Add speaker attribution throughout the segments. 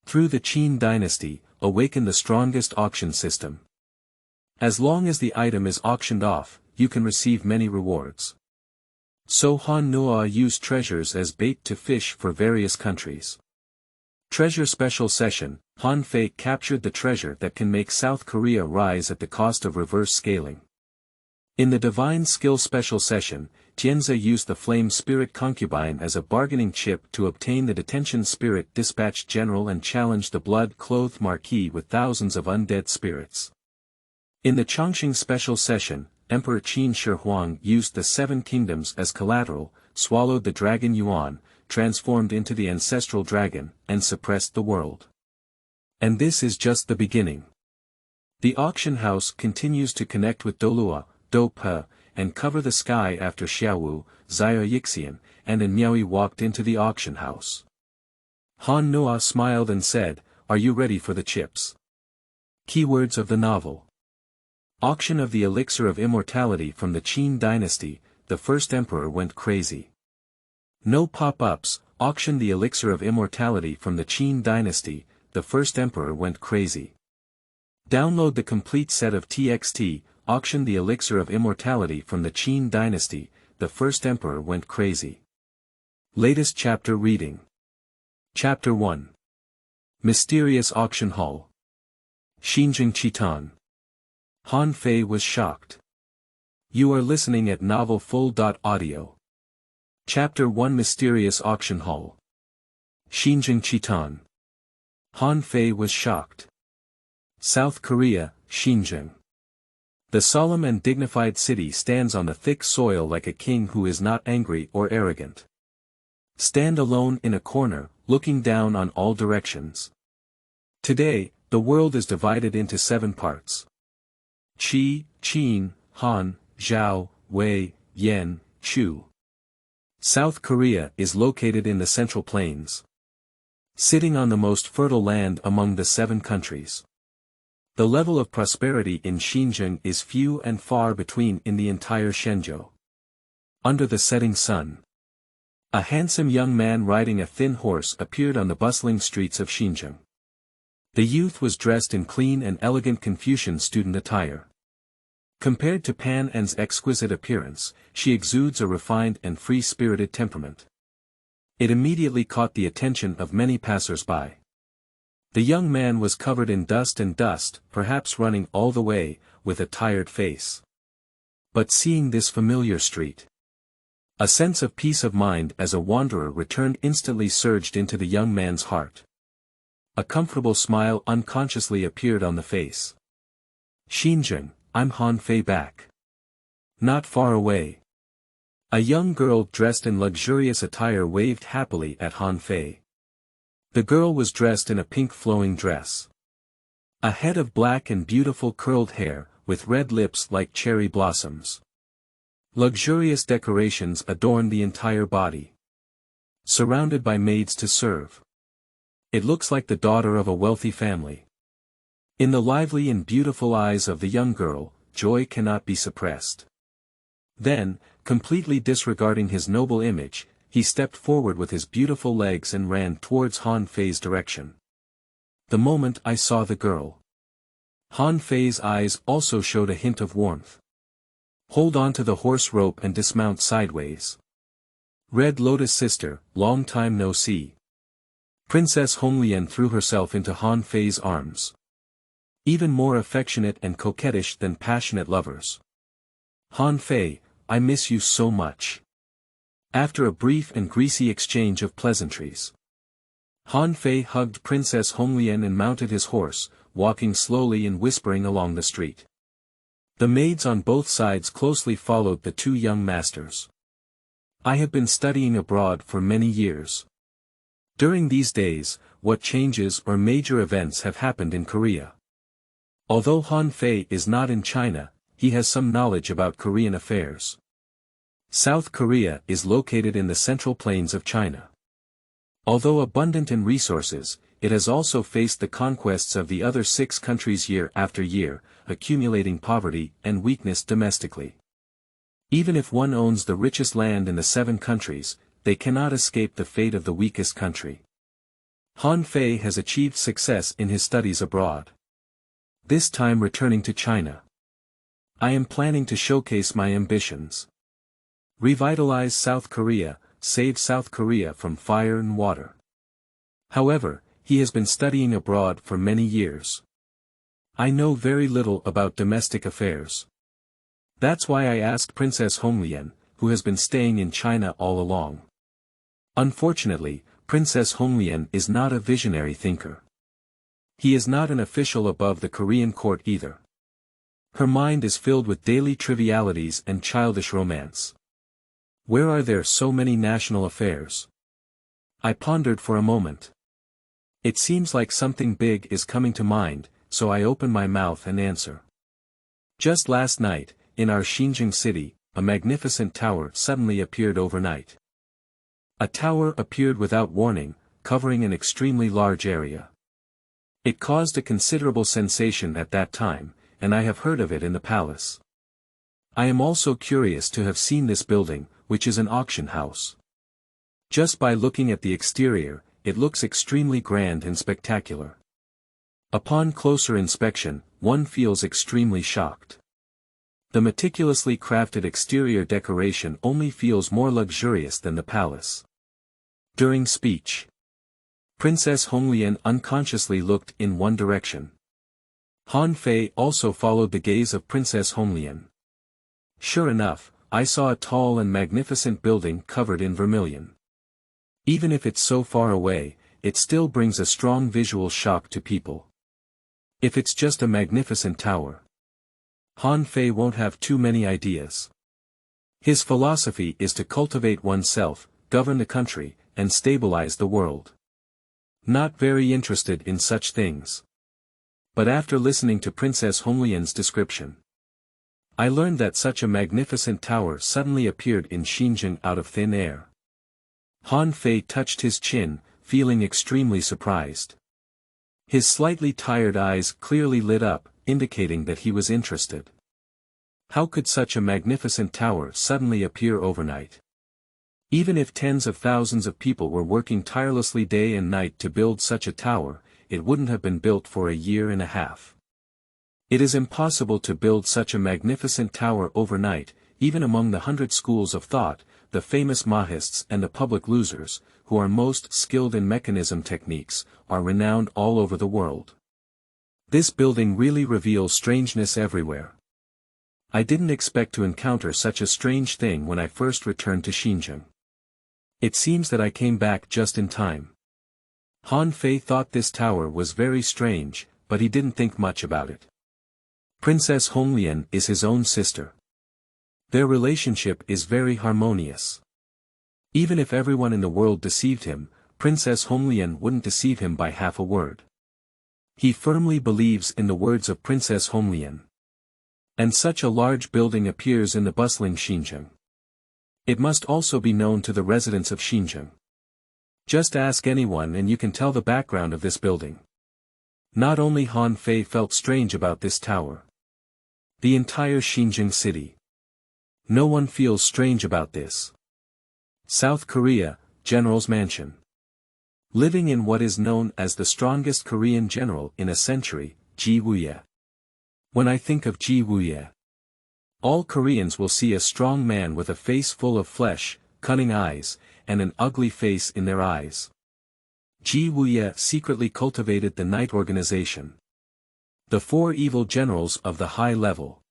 Speaker 1: Through the Qin Dynasty, awaken the strongest auction system. As long as the item is auctioned off, you can receive many rewards. So Han Noa used treasures as bait to fish for various countries. Treasure Special Session, Han Fei captured the treasure that can make South Korea rise at the cost of reverse scaling. In the Divine Skill Special Session, Xinzheng used the Flame Spirit Concubine as a bargaining chip to obtain the Detention Spirit Dispatch General and challenge the blood-clothed Marquis with thousands of undead spirits. In the Chongqing Special Session, Emperor Qin Shi Huang used the Seven Kingdoms as collateral, swallowed the Dragon Yuan, transformed into the Ancestral Dragon, and suppressed the world. And this is just the beginning. The auction house continues to connect with Dolua, Dope, and cover the sky after Xiaowu, Xia Yixian, and Miaoi walked into the auction house. Han Noa smiled and said, "Are you ready for the chips?" Keywords of the novel. Auction of the Elixir of Immortality from the Qin Dynasty, the first emperor went crazy. No pop-ups, auction the Elixir of Immortality from the Qin Dynasty, the first emperor went crazy. Download the complete set of TXT, auction the Elixir of Immortality from the Qin Dynasty, the first emperor went crazy. Latest chapter reading. Chapter 1. Mysterious Auction Hall. Xinzheng Qitan. Han Fei was shocked. You are listening at novelfull.audio. Chapter 1 Mysterious Auction Hall. Xinzheng Qitan. Han Fei was shocked. South Korea, Xinzheng. The solemn and dignified city stands on the thick soil like a king who is not angry or arrogant. Stand alone in a corner, looking down on all directions. Today, the world is divided into 7 parts. Qi, Qin, Han, Zhao, Wei, Yan, Chu. South Korea is located in the Central Plains. Sitting on the most fertile land among the 7 countries. The level of prosperity in Xinzheng is few and far between in the entire Shenzhou. Under the setting sun. A handsome young man riding a thin horse appeared on the bustling streets of Xinzheng. The youth was dressed in clean and elegant Confucian student attire. Compared to Pan An's exquisite appearance, she exudes a refined and free-spirited temperament. It immediately caught the attention of many passers-by. The young man was covered in dust, perhaps running all the way, with a tired face. But seeing this familiar street, a sense of peace of mind as a wanderer returned instantly surged into the young man's heart. A comfortable smile unconsciously appeared on the face. Xinzheng, I'm Han Fei back. Not far away. A young girl dressed in luxurious attire waved happily at Han Fei. The girl was dressed in a pink flowing dress. A head of black and beautiful curled hair, with red lips like cherry blossoms. Luxurious decorations adorned the entire body. Surrounded by maids to serve. It looks like the daughter of a wealthy family. In the lively and beautiful eyes of the young girl, joy cannot be suppressed. Then, completely disregarding his noble image, he stepped forward with his beautiful legs and ran towards Han Fei's direction. The moment I saw the girl, Han Fei's eyes also showed a hint of warmth. Hold on to the horse rope and dismount sideways. Red Lotus sister, long time no see. Princess Honglian threw herself into Han Fei's arms. Even more affectionate and coquettish than passionate lovers. Han Fei, I miss you so much. After a brief and greasy exchange of pleasantries, Han Fei hugged Princess Honglian and mounted his horse, walking slowly and whispering along the street. The maids on both sides closely followed the 2 young masters. I have been studying abroad for many years. During these days, what changes or major events have happened in Korea? Although Han Fei is not in China, he has some knowledge about Korean affairs. South Korea is located in the Central Plains of China. Although abundant in resources, it has also faced the conquests of the other 6 countries year after year, accumulating poverty and weakness domestically. Even if one owns the richest land in the 7 countries, they cannot escape the fate of the weakest country. Han Fei has achieved success in his studies abroad. This time returning to China. I am planning to showcase my ambitions. Revitalize South Korea, save South Korea from fire and water. However, he has been studying abroad for many years. I know very little about domestic affairs. That's why I asked Princess Honglian, who has been staying in China all along. Unfortunately, Princess Honglian is not a visionary thinker. He is not an official above the Korean court either. Her mind is filled with daily trivialities and childish romance. Where are there so many national affairs? I pondered for a moment. It seems like something big is coming to mind, so I open my mouth and answer. Just last night, in our Xinzheng city, a magnificent tower suddenly appeared overnight. A tower appeared without warning, covering an extremely large area. It caused a considerable sensation at that time, and I have heard of it in the palace. I am also curious to have seen this building, which is an auction house. Just by looking at the exterior, it looks extremely grand and spectacular. Upon closer inspection, one feels extremely shocked. The meticulously crafted exterior decoration only feels more luxurious than the palace. During speech, Princess Honglian unconsciously looked in one direction. Han Fei also followed the gaze of Princess Honglian. Sure enough, I saw a tall and magnificent building covered in vermilion. Even if it's so far away, it still brings a strong visual shock to people. If it's just a magnificent tower, Han Fei won't have too many ideas. His philosophy is to cultivate oneself, govern the country, and stabilize the world. Not very interested in such things. But after listening to Princess Honglian's description, I learned that such a magnificent tower suddenly appeared in Xinzheng out of thin air. Han Fei touched his chin, feeling extremely surprised. His slightly tired eyes clearly lit up, indicating that he was interested. How could such a magnificent tower suddenly appear overnight? Even if tens of thousands of people were working tirelessly day and night to build such a tower, it wouldn't have been built for a year and a half. It is impossible to build such a magnificent tower overnight, even among the 100 schools of thought, the famous Mahists and the public losers, who are most skilled in mechanism techniques, are renowned all over the world. This building really reveals strangeness everywhere. I didn't expect to encounter such a strange thing when I first returned to Xinzheng. It seems that I came back just in time. Han Fei thought this tower was very strange, but he didn't think much about it. Princess Honglian is his own sister. Their relationship is very harmonious. Even if everyone in the world deceived him, Princess Honglian wouldn't deceive him by half a word. He firmly believes in the words of Princess Honglian. And such a large building appears in the bustling Xinzheng. It must also be known to the residents of Xinzheng. Just ask anyone and you can tell the background of this building. Not only Han Fei felt strange about this tower. The entire Xinzheng city. No one feels strange about this. South Korea, General's Mansion. Living in what is known as the strongest Korean general in a century, Wuyue. When I think of Wuyue, all Koreans will see a strong man with a face full of flesh, cunning eyes, and an ugly face in their eyes. Wuyue secretly cultivated the Night Organization. The 4 evil generals of the high level.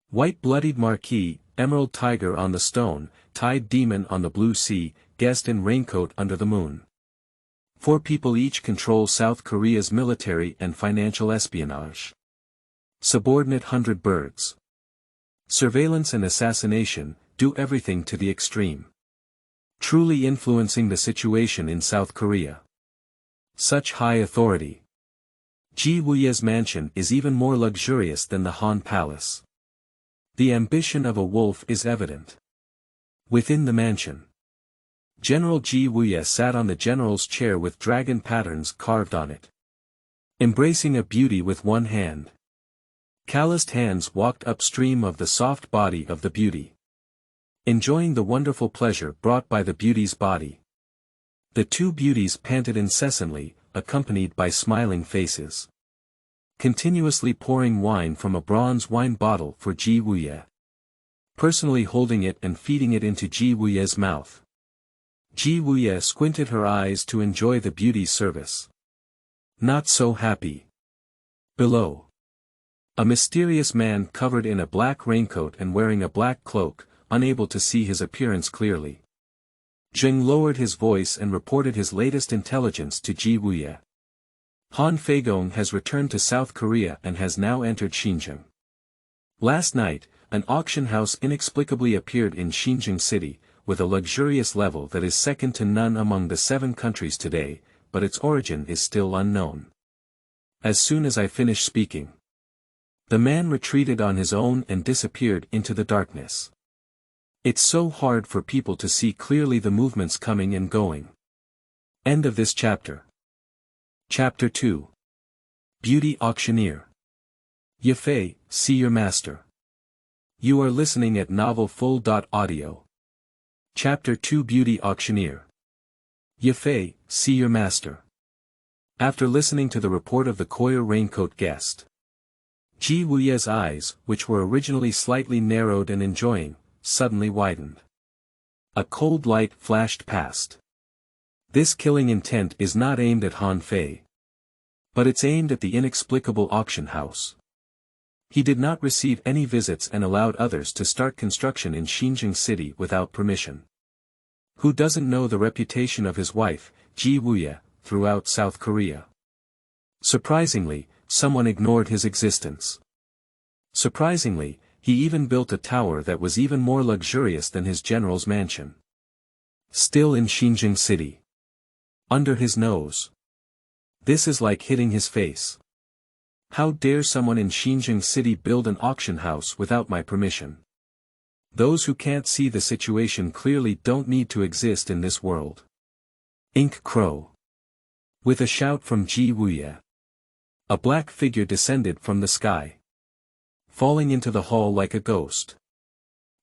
Speaker 1: White-blooded Marquis, Emerald Tiger on the Stone, Tide Demon on the Blue Sea, Guest in Raincoat under the Moon. 4 people each control South Korea's military and financial espionage. Subordinate 100 birds. Surveillance and assassination, do everything to the extreme. Truly influencing the situation in South Korea. Such high authority. Wuyue's mansion is even more luxurious than the Han Palace. The ambition of a wolf is evident. Within the mansion, General Wuyue sat on the general's chair with dragon patterns carved on it. Embracing a beauty with one hand. Calloused hands walked upstream of the soft body of the beauty. Enjoying the wonderful pleasure brought by the beauty's body. The two beauties panted incessantly, accompanied by smiling faces. Continuously pouring wine from a bronze wine bottle for Ji Wuyue. Personally holding it and feeding it into Ji Wuyue's mouth. Ji Wuyue squinted her eyes to enjoy the beauty's service. Not so happy. Below. A mysterious man covered in a black raincoat and wearing a black cloak, unable to see his appearance clearly. Zheng lowered his voice and reported his latest intelligence to Ji Wuyue. Han Feigong has returned to South Korea and has now entered Xinzheng. Last night, an auction house inexplicably appeared in Xinzheng city, with a luxurious level that is second to none among the 7 countries today, but its origin is still unknown. As soon as I finished speaking, the man retreated on his own and disappeared into the darkness. It's so hard for people to see clearly the movements coming and going. End of this chapter. Chapter 2. Beauty Auctioneer. Yafei, see your master. You are listening at novelfull.audio. Chapter 2 Beauty Auctioneer. Yafei, see your master. After listening to the report of the coir raincoat guest, Ji Wuyue's eyes, which were originally slightly narrowed and enjoying, suddenly widened. A cold light flashed past. This killing intent is not aimed at Han Fei. But it's aimed at the inexplicable auction house. He did not receive any visits and allowed others to start construction in Xinzheng city without permission. Who doesn't know the reputation of his wife, Ji Wuyue, throughout South Korea? Surprisingly, someone ignored his existence. Surprisingly, he even built a tower that was even more luxurious than his general's mansion. Still in Xinzheng city. Under his nose. This is like hitting his face. How dare someone in Xinzheng city build an auction house without my permission? Those who can't see the situation clearly don't need to exist in this world. Ink Crow. With a shout from Ji Wuyue, a black figure descended from the sky, falling into the hall like a ghost.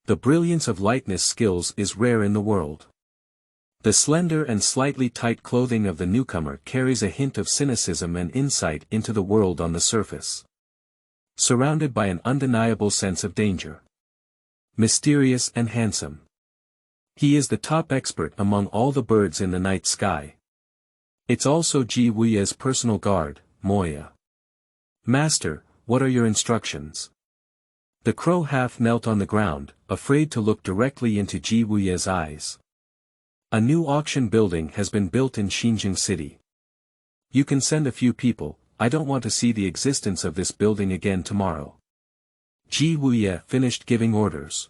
Speaker 1: The brilliance of lightness skills is rare in the world. The slender and slightly tight clothing of the newcomer carries a hint of cynicism and insight into the world on the surface. Surrounded by an undeniable sense of danger. Mysterious and handsome. He is the top expert among all the birds in the night sky. It's also Ji Wuyue's personal guard, Moya. Master, what are your instructions? The crow half knelt on the ground, afraid to look directly into Ji Wuyue's eyes. A new auction building has been built in Xinzheng city. You can send a few people, I don't want to see the existence of this building again tomorrow. Ji Wuyue finished giving orders.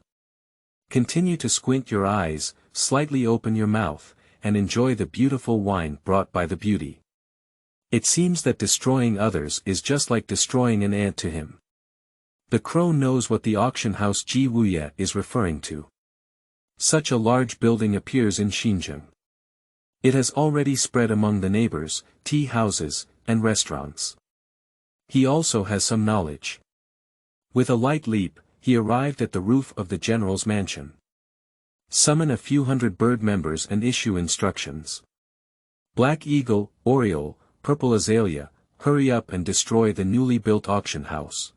Speaker 1: Continue to squint your eyes, slightly open your mouth, and enjoy the beautiful wine brought by the beauty. It seems that destroying others is just like destroying an ant to him. The crow knows what the auction house Ji Wuyue is referring to. Such a large building appears in Xinzheng. It has already spread among the neighbors, tea houses, and restaurants. He also has some knowledge. With a light leap, he arrived at the roof of the general's mansion. Summon a few hundred bird members and issue instructions. Black Eagle, Oriole, Purple Azalea, hurry up and destroy the newly built auction house.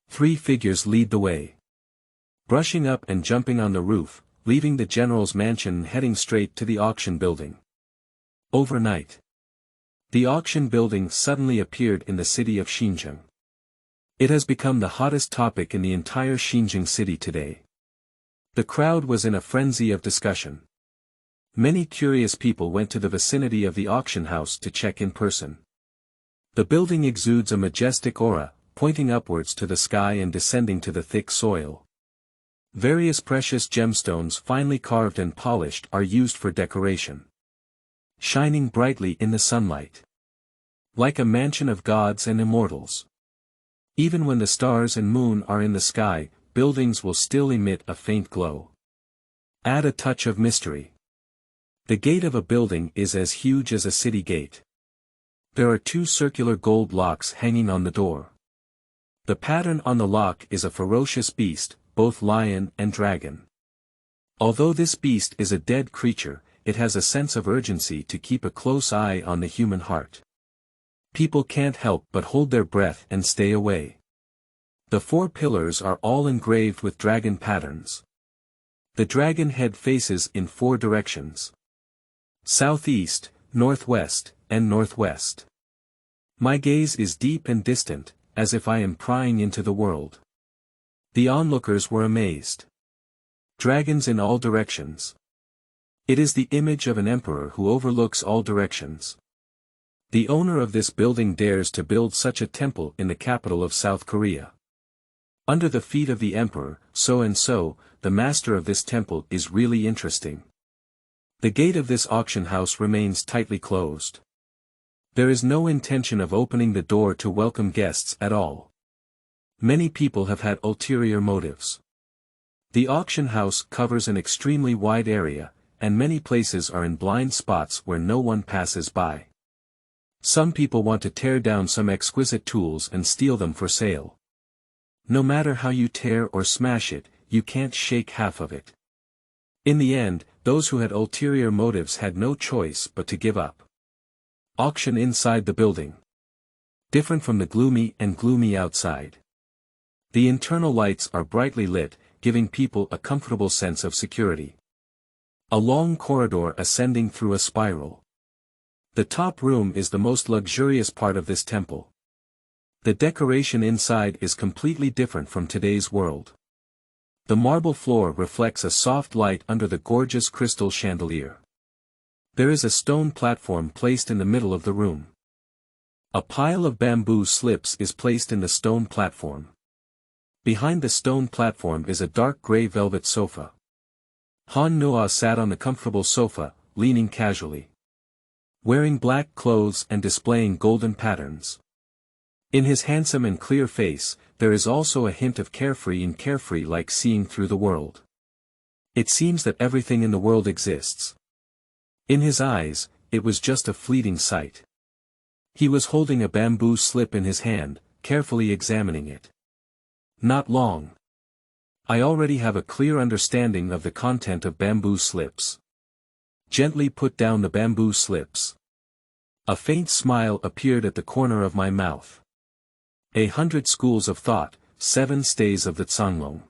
Speaker 1: 3 figures lead the way. Brushing up and jumping on the roof, leaving the general's mansion and heading straight to the auction building. Overnight. The auction building suddenly appeared in the city of Xinzheng. It has become the hottest topic in the entire Xinzheng city today. The crowd was in a frenzy of discussion. Many curious people went to the vicinity of the auction house to check in person. The building exudes a majestic aura, pointing upwards to the sky and descending to the thick soil. Various precious gemstones finely carved and polished are used for decoration. Shining brightly in the sunlight. Like a mansion of gods and immortals. Even when the stars and moon are in the sky, buildings will still emit a faint glow. Add a touch of mystery. The gate of a building is as huge as a city gate. There are 2 circular gold locks hanging on the door. The pattern on the lock is a ferocious beast, both lion and dragon. Although this beast is a dead creature, it has a sense of urgency to keep a close eye on the human heart. People can't help but hold their breath and stay away. The 4 pillars are all engraved with dragon patterns. The dragon head faces in 4 directions: southeast, northwest, and northwest. My gaze is deep and distant, as if I am prying into the world. The onlookers were amazed. Dragons in all directions. It is the image of an emperor who overlooks all directions. The owner of this building dares to build such a temple in the capital of South Korea. Under the feet of the emperor, so-and-so, the master of this temple is really interesting. The gate of this auction house remains tightly closed. There is no intention of opening the door to welcome guests at all. Many people have had ulterior motives. The auction house covers an extremely wide area, and many places are in blind spots where no one passes by. Some people want to tear down some exquisite tools and steal them for sale. No matter how you tear or smash it, you can't shake half of it. In the end, those who had ulterior motives had no choice but to give up. Auction inside the building. Different from the gloomy outside. The internal lights are brightly lit, giving people a comfortable sense of security. A long corridor ascending through a spiral. The top room is the most luxurious part of this temple. The decoration inside is completely different from today's world. The marble floor reflects a soft light under the gorgeous crystal chandelier. There is a stone platform placed in the middle of the room. A pile of bamboo slips is placed in the stone platform. Behind the stone platform is a dark gray velvet sofa. Han Noa sat on the comfortable sofa, leaning casually. Wearing black clothes and displaying golden patterns. In his handsome and clear face, there is also a hint of carefree like seeing through the world. It seems that everything in the world exists. In his eyes, it was just a fleeting sight. He was holding a bamboo slip in his hand, carefully examining it. Not long. I already have a clear understanding of the content of bamboo slips. Gently put down the bamboo slips. A faint smile appeared at the corner of my mouth. 100 schools of thought, 7 stays of the Zhanglong.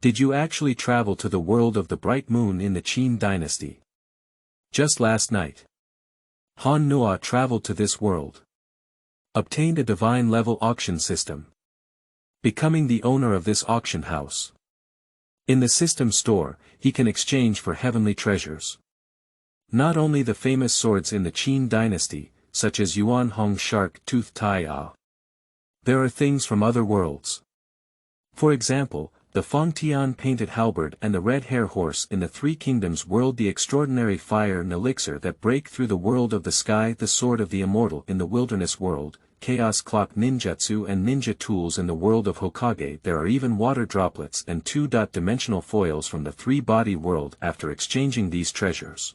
Speaker 1: Did you actually travel to the world of the bright moon in the Qin Dynasty? Just last night. Han Noa traveled to this world. Obtained a divine level auction system. Becoming the owner of this auction house. In the system store, he can exchange for heavenly treasures. Not only the famous swords in the Qin Dynasty, such as Yuan Hong Shark Tooth Tai A. There are things from other worlds. For example, the Fengtian painted halberd and the red hair horse in the Three Kingdoms world, the extraordinary fire and elixir that break through the world of the sky, the sword of the immortal in the wilderness world, chaos clock ninjutsu and ninja tools in the world of Hokage. There are even water droplets and 2-dimensional foils from the three-body world. After exchanging these treasures,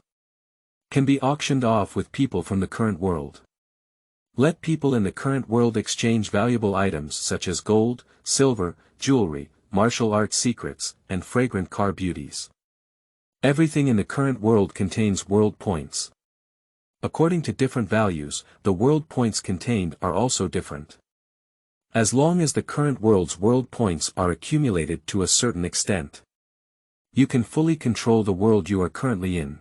Speaker 1: can be auctioned off with people from the current world. Let people in the current world exchange valuable items such as gold, silver, jewelry, martial arts secrets, and fragrant car beauties. Everything in the current world contains world points. According to different values, the world points contained are also different. As long as the current world's world points are accumulated to a certain extent, you can fully control the world you are currently in.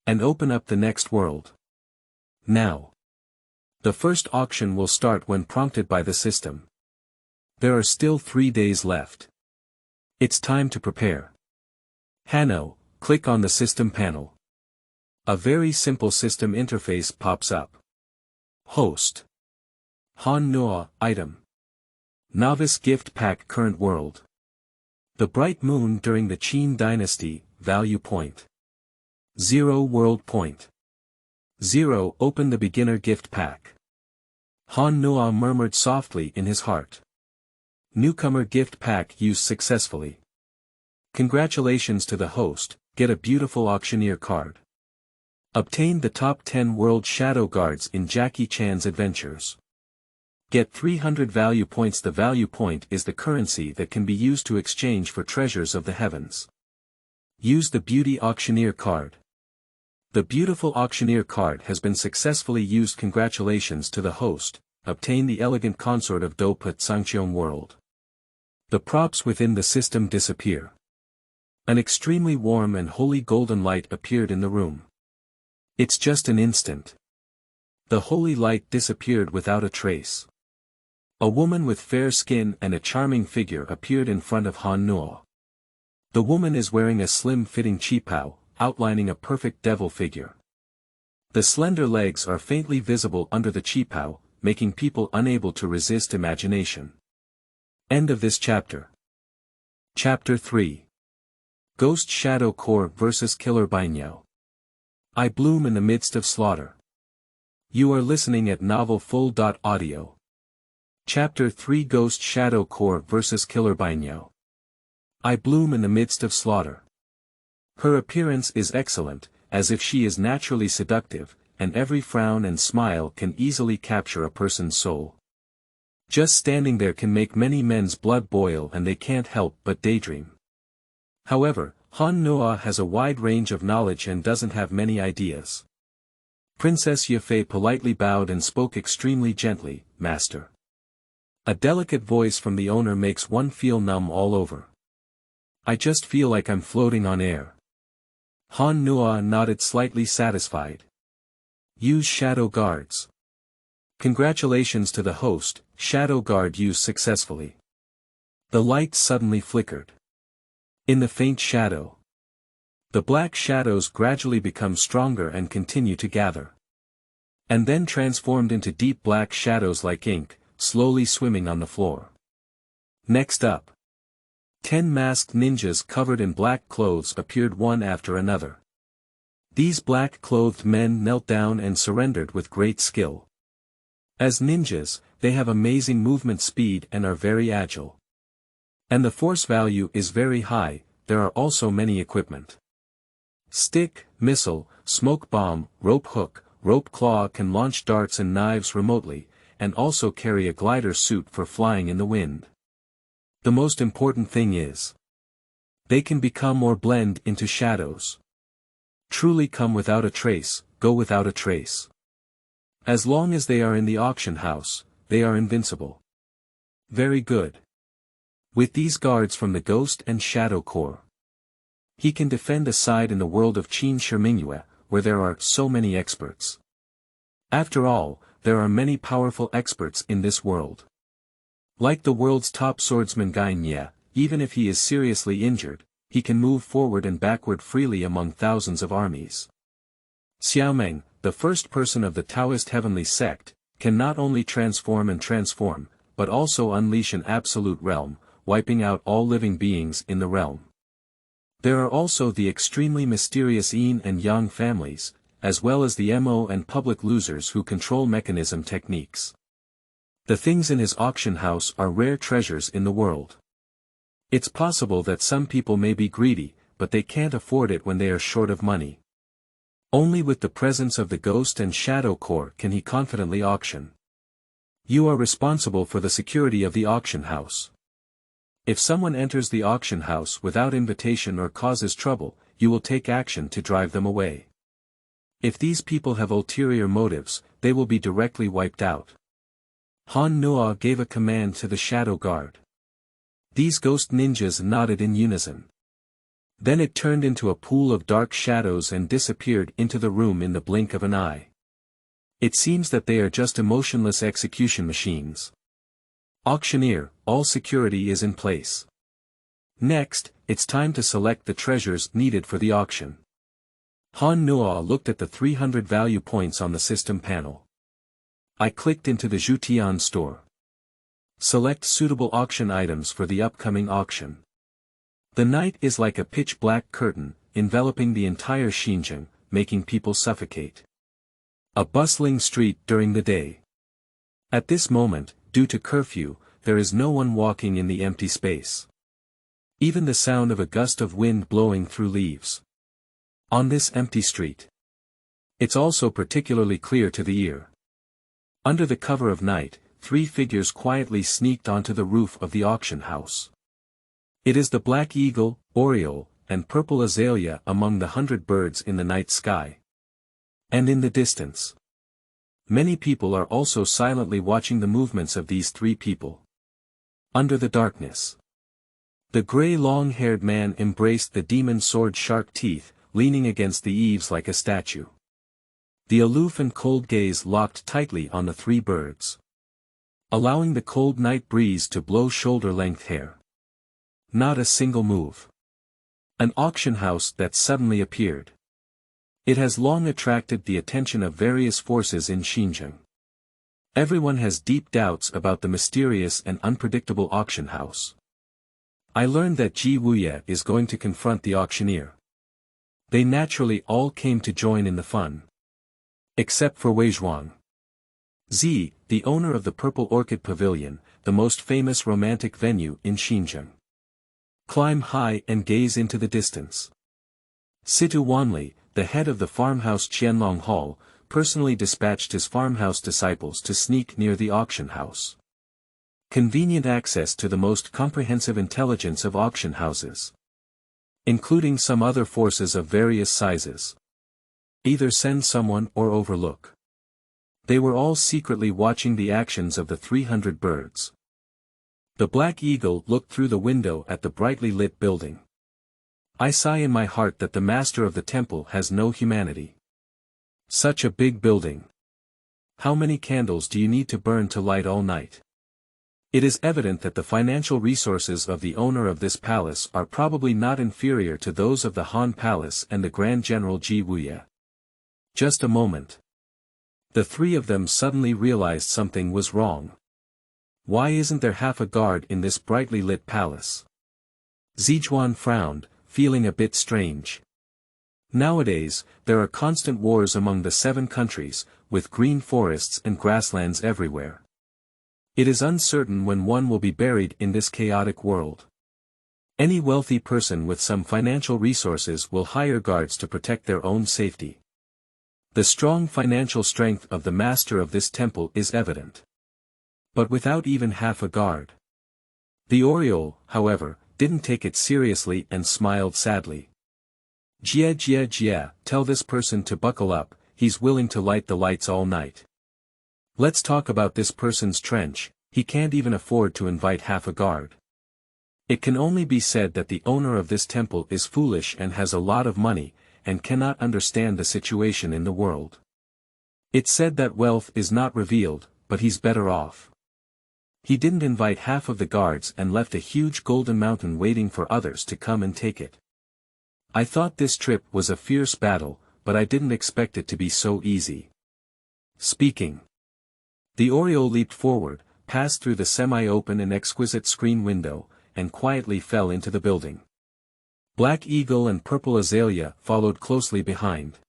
Speaker 1: And open up the next world. Now. The first auction will start when prompted by the system. There are still 3 days left. It's time to prepare. Hanno, click on the system panel. A very simple system interface pops up. Host. Han Noa, item. Novice gift pack current world. The bright moon during the Qin Dynasty, value point. 0 world point. 0 open the beginner gift pack. Han Noa murmured softly in his heart. Newcomer gift pack used successfully. Congratulations to the host, get a beautiful auctioneer card. Obtain the top 10 world shadow guards in Jackie Chan's adventures. Get 300 value points. The value point is the currency that can be used to exchange for treasures of the heavens. Use the beauty auctioneer card. The beautiful Auctioneer card has been successfully used. Congratulations to the host, obtain the elegant consort of Doput Sangqiong world. The props within the system disappear. An extremely warm and holy golden light appeared in the room. It's just an instant. The holy light disappeared without a trace. A woman with fair skin and a charming figure appeared in front of Han Nuo. The woman is wearing a slim-fitting qipao, outlining a perfect devil figure. The slender legs are faintly visible under the qipao, making people unable to resist imagination. End of this chapter. Chapter 3. Ghost Shadow Core vs Killer Bainiao. I bloom in the midst of slaughter. You are listening at novelfull.audio. Chapter 3 Ghost Shadow Core vs Killer Bainiao. I bloom in the midst of slaughter. Her appearance is excellent, as if she is naturally seductive, and every frown and smile can easily capture a person's soul. Just standing there can make many men's blood boil and they can't help but daydream. However, Han Nuo has a wide range of knowledge and doesn't have many ideas. Princess Yafei politely bowed and spoke extremely gently, Master. A delicate voice from the owner makes one feel numb all over. I just feel like I'm floating on air. Han Nuo nodded slightly satisfied. Use Shadow Guards. Congratulations to the host, Shadow Guard used successfully. The light suddenly flickered. In the faint shadow. The black shadows gradually become stronger and continue to gather. And then transformed into deep black shadows like ink, slowly swimming on the floor. Next up. 10 masked ninjas covered in black clothes appeared one after another. These black-clothed men knelt down and surrendered with great skill. As ninjas, they have amazing movement speed and are very agile. And the force value is very high. There are also many equipment. Stick, missile, smoke bomb, rope hook, rope claw can launch darts and knives remotely, and also carry a glider suit for flying in the wind. The most important thing is, they can become or blend into shadows. Truly come without a trace, go without a trace. As long as they are in the auction house, they are invincible. Very good. With these guards from the Ghost and Shadow Corps, he can defend a side in the world of Qin Dynasty, where there are so many experts. After all, there are many powerful experts in this world. Like the world's top swordsman Bainiao, even if he is seriously injured, he can move forward and backward freely among thousands of armies. Xiaomeng, the first person of the Taoist heavenly sect, can not only transform, but also unleash an absolute realm, wiping out all living beings in the realm. There are also the extremely mysterious Yin and Yang families, as well as the MO and public losers who control mechanism techniques. The things in his auction house are rare treasures in the world. It's possible that some people may be greedy, but they can't afford it when they are short of money. Only with the presence of the Ghost and Shadow Corps can he confidently auction. You are responsible for the security of the auction house. If someone enters the auction house without invitation or causes trouble, you will take action to drive them away. If these people have ulterior motives, they will be directly wiped out. Han Nuo gave a command to the Shadow Guard. These ghost ninjas nodded in unison. Then it turned into a pool of dark shadows and disappeared into the room in the blink of an eye. It seems that they are just emotionless execution machines. Auctioneer, all security is in place. Next, it's time to select the treasures needed for the auction. Han Nuo looked at the 300 value points on the system panel. I clicked into the Zhutian store. Select suitable auction items for the upcoming auction. The night is like a pitch-black curtain, enveloping the entire Xinzheng, making people suffocate. A bustling street during the day. At this moment, due to curfew, there is no one walking in the empty space. Even the sound of a gust of wind blowing through leaves. On this empty street. It's also particularly clear to the ear. Under the cover of night, 3 figures quietly sneaked onto the roof of the auction house. It is the black eagle, oriole, and purple azalea among the 100 birds in the night sky. And in the distance, many people are also silently watching the movements of these three people. Under the darkness, the grey long-haired man embraced the demon sword sharp teeth, leaning against the eaves like a statue. The aloof and cold gaze locked tightly on the three birds, allowing the cold night breeze to blow shoulder-length hair. Not a single move. An auction house that suddenly appeared. It has long attracted the attention of various forces in Xinzheng. Everyone has deep doubts about the mysterious and unpredictable auction house. I learned that Wuyue is going to confront the auctioneer. They naturally all came to join in the fun. Except for Weizhuang. Z, the owner of the Purple Orchid Pavilion, the most famous romantic venue in Xinzheng. Climb high and gaze into the distance. Situ Wanli, the head of the farmhouse Qianlong Hall, personally dispatched his farmhouse disciples to sneak near the auction house. Convenient access to the most comprehensive intelligence of auction houses, including some other forces of various sizes. Either send someone or overlook. They were all secretly watching the actions of the 300 birds. The Black Eagle looked through the window at the brightly lit building. I sigh in my heart that the master of the temple has no humanity. Such a big building. How many candles do you need to burn to light all night? It is evident that the financial resources of the owner of this palace are probably not inferior to those of the Han Palace and the Grand General Wuyue. Just a moment. The three of them suddenly realized something was wrong. Why isn't there half a guard in this brightly lit palace? Zizhuan frowned, feeling a bit strange. Nowadays, there are constant wars among the 7 countries, with green forests and grasslands everywhere. It is uncertain when one will be buried in this chaotic world. Any wealthy person with some financial resources will hire guards to protect their own safety. The strong financial strength of the master of this temple is evident. But without even half a guard. The Oriole, however, didn't take it seriously and smiled sadly. Jia, tell this person to buckle up, he's willing to light the lights all night. Let's talk about this person's trench, he can't even afford to invite half a guard. It can only be said that the owner of this temple is foolish and has a lot of money, and cannot understand the situation in the world. It's said that wealth is not revealed, but he's better off. He didn't invite half of the guards and left a huge golden mountain waiting for others to come and take it. I thought this trip was a fierce battle, but I didn't expect it to be so easy. Speaking. The Oriole leaped forward, passed through the semi-open and exquisite screen window, and quietly fell into the building. Black Eagle and Purple Azalea followed closely behind.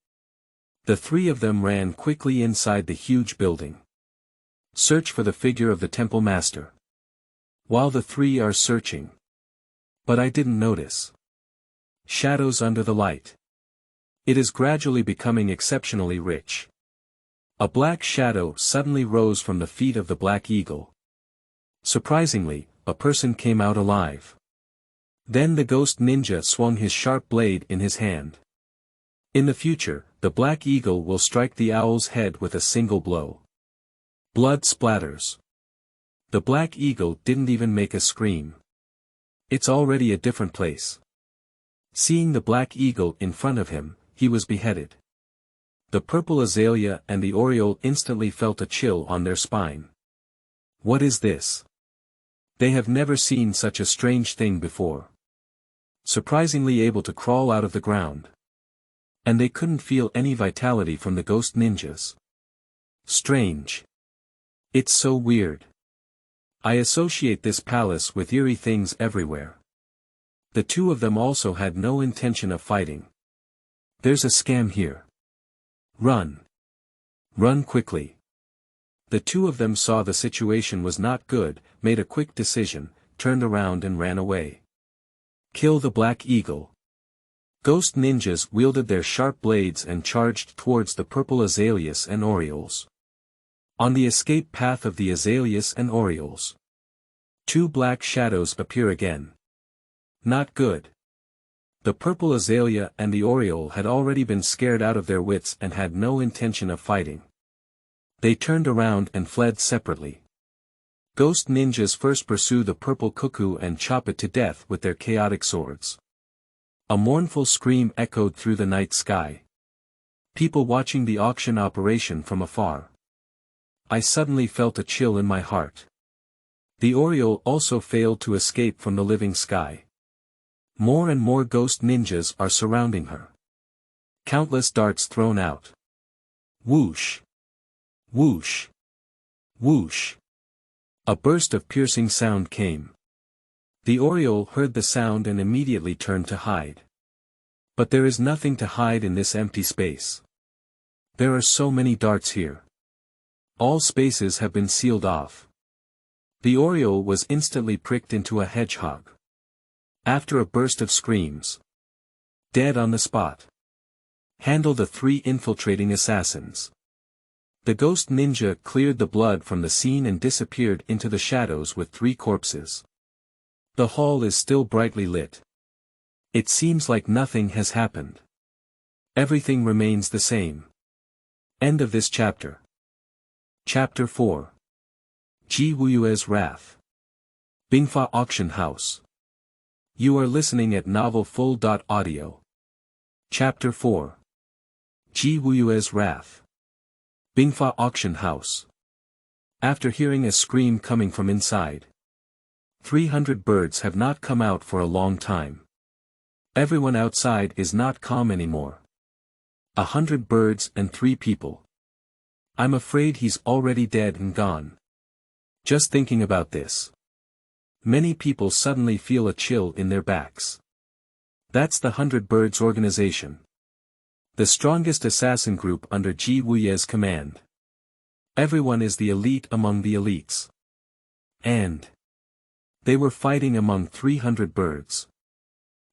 Speaker 1: The three of them ran quickly inside the huge building. Search for the figure of the temple master. While the three are searching. But I didn't notice. Shadows under the light. It is gradually becoming exceptionally rich. A black shadow suddenly rose from the feet of the Black Eagle. Surprisingly, a person came out alive. Then the ghost ninja swung his sharp blade in his hand. In the future, the Black Eagle will strike the owl's head with a single blow. Blood splatters. The Black Eagle didn't even make a scream. It's already a different place. Seeing the Black Eagle in front of him, he was beheaded. The Purple Azalea and the Oriole instantly felt a chill on their spine. What is this? They have never seen such a strange thing before. Surprisingly able to crawl out of the ground. And they couldn't feel any vitality from the ghost ninjas. Strange. It's so weird. I associate this palace with eerie things everywhere. The two of them also had no intention of fighting. There's a scam here. Run. Run quickly. The two of them saw the situation was not good, made a quick decision, turned around and ran away. Kill the Black Eagle. Ghost ninjas wielded their sharp blades and charged towards the Purple Azaleas and Orioles. On the escape path of the Azaleas and Orioles, two black shadows appear again. Not good. The purple azalea and the oriole had already been scared out of their wits and had no intention of fighting. They turned around and fled separately. Ghost ninjas first pursue the purple cuckoo and chop it to death with their chaotic swords. A mournful scream echoed through the night sky. People watching the auction operation from afar. I suddenly felt a chill in my heart. The oriole also failed to escape from the living sky. More and more ghost ninjas are surrounding her. Countless darts thrown out. Whoosh! Whoosh! Whoosh! A burst of piercing sound came. The oriole heard the sound and immediately turned to hide. But there is nothing to hide in this empty space. There are so many darts here. All spaces have been sealed off. The oriole was instantly pricked into a hedgehog. After a burst of screams. Dead on the spot. Handle the 3 infiltrating assassins. The ghost ninja cleared the blood from the scene and disappeared into the shadows with 3 corpses. The hall is still brightly lit. It seems like nothing has happened. Everything remains the same. End of this chapter. Chapter 4. Wuyue's Wrath. Bingfa Auction House. You are listening at novelfull.audio. Chapter 4. Wuyue's Wrath. Bingfa Auction House. After hearing a scream coming from inside. 300 birds have not come out for a long time. Everyone outside is not calm anymore. 100 birds and 3 people. I'm afraid he's already dead and gone. Just thinking about this. Many people suddenly feel a chill in their backs. That's the 100 Birds organization. The strongest assassin group under Wuyue's command. Everyone is the elite among the elites. And they were fighting among 300 birds.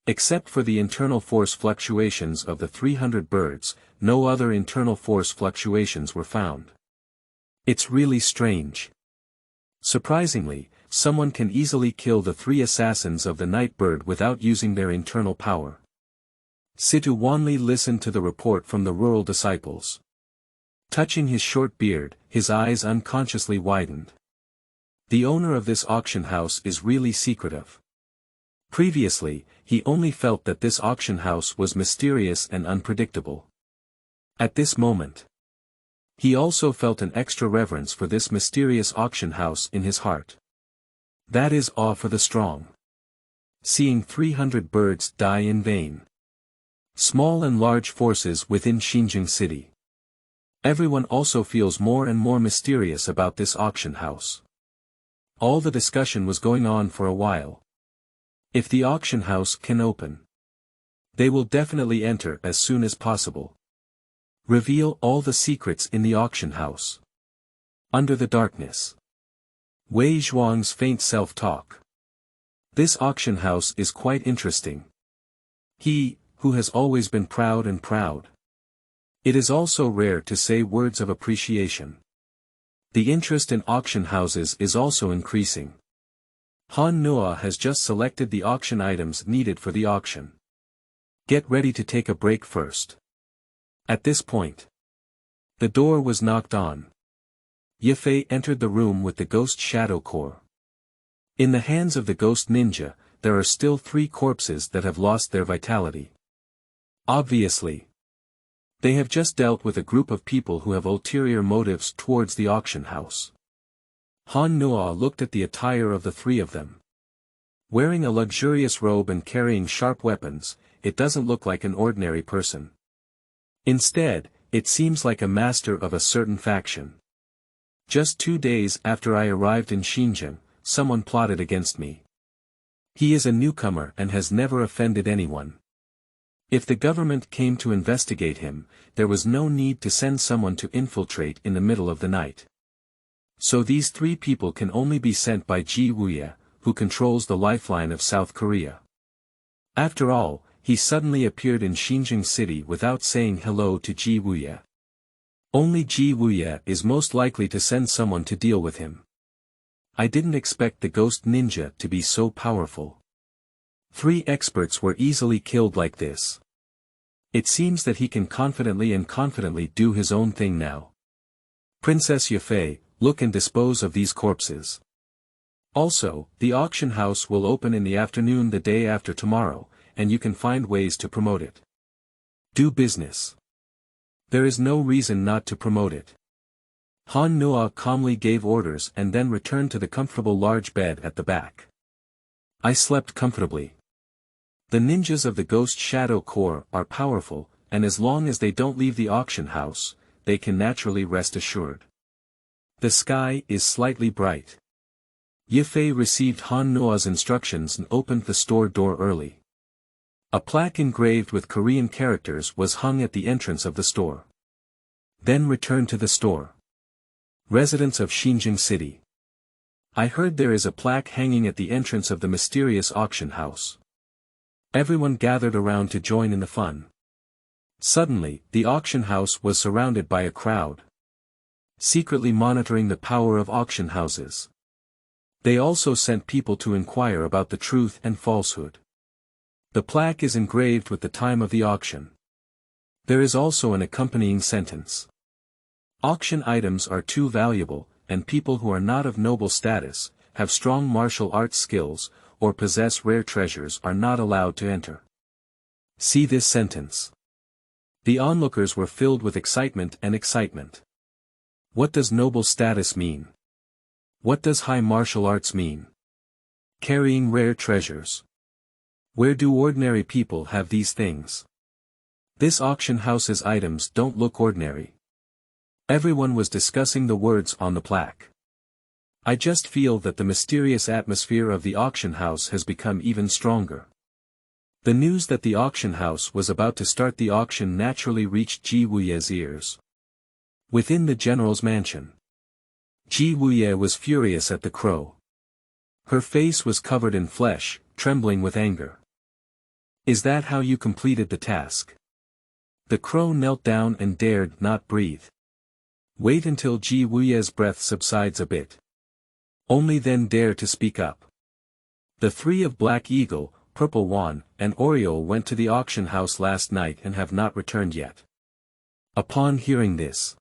Speaker 1: Except for the internal force fluctuations of the 300 birds, no other internal force fluctuations were found. It's really strange. Surprisingly, someone can easily kill the 3 assassins of the night bird without using their internal power. Situ Wanli listened to the report from the rural disciples. Touching his short beard, his eyes unconsciously widened. The owner of this auction house is really secretive. Previously, he only felt that this auction house was mysterious and unpredictable. At this moment, he also felt an extra reverence for this mysterious auction house in his heart. That is awe for the strong. Seeing 300 birds die in vain. Small and large forces within Xinzheng city. Everyone also feels more and more mysterious about this auction house. All the discussion was going on for a while. If the auction house can open, they will definitely enter as soon as possible. Reveal all the secrets in the auction house. Under the darkness. Wei Zhuang's faint self-talk. This auction house is quite interesting. He, who has always been proud. It is also rare to say words of appreciation. The interest in auction houses is also increasing. Han Nuo has just selected the auction items needed for the auction. Get ready to take a break first. At this point, the door was knocked on. Yafei entered the room with the ghost shadow core. In the hands of the ghost ninja, there are still 3 corpses that have lost their vitality. Obviously, they have just dealt with a group of people who have ulterior motives towards the auction house. Han Nuo looked at the attire of the 3 of them. Wearing a luxurious robe and carrying sharp weapons, it doesn't look like an ordinary person. Instead, it seems like a master of a certain faction. Just 2 days after I arrived in Xinzheng, someone plotted against me. He is a newcomer and has never offended anyone. If the government came to investigate him, there was no need to send someone to infiltrate in the middle of the night. So these 3 people can only be sent by Wuyue, who controls the lifeline of South Korea. After all, he suddenly appeared in Xinzheng city without saying hello to Wuyue. Only Wuyue is most likely to send someone to deal with him. I didn't expect the ghost ninja to be so powerful. 3 experts were easily killed like this. It seems that he can confidently do his own thing now. Princess Yafei, look and dispose of these corpses. Also, the auction house will open in the afternoon the day after tomorrow, and you can find ways to promote it. Do business. There is no reason not to promote it. Han Nuo calmly gave orders and then returned to the comfortable large bed at the back. I slept comfortably. The ninjas of the Ghost Shadow Corps are powerful, and as long as they don't leave the auction house, they can naturally rest assured. The sky is slightly bright. Yafei received Han Nuo's instructions and opened the store door early. A plaque engraved with Korean characters was hung at the entrance of the store. Then returned to the store. Residents of Xinzheng City. I heard there is a plaque hanging at the entrance of the mysterious auction house. Everyone gathered around to join in the fun. Suddenly, the auction house was surrounded by a crowd, secretly monitoring the power of auction houses. They also sent people to inquire about the truth and falsehood. The plaque is engraved with the time of the auction. There is also an accompanying sentence. Auction items are too valuable, and people who are not of noble status, have strong martial arts skills, or possess rare treasures are not allowed to enter. See this sentence. The onlookers were filled with excitement. What does noble status mean? What does high martial arts mean? Carrying rare treasures. Where do ordinary people have these things? This auction house's items don't look ordinary. Everyone was discussing the words on the plaque. I just feel that the mysterious atmosphere of the auction house has become even stronger. The news that the auction house was about to start the auction naturally reached Ji Wuyue's ears. Within the general's mansion, Ji Wuyue was furious at the crow. Her face was covered in flesh, trembling with anger. Is that how you completed the task? The crow knelt down and dared not breathe. Wait until Ji Wuyue's breath subsides a bit. Only then dare to speak up. The 3 of Black Eagle, Purple Wan, and Oriole went to the auction house last night and have not returned yet. Upon hearing this,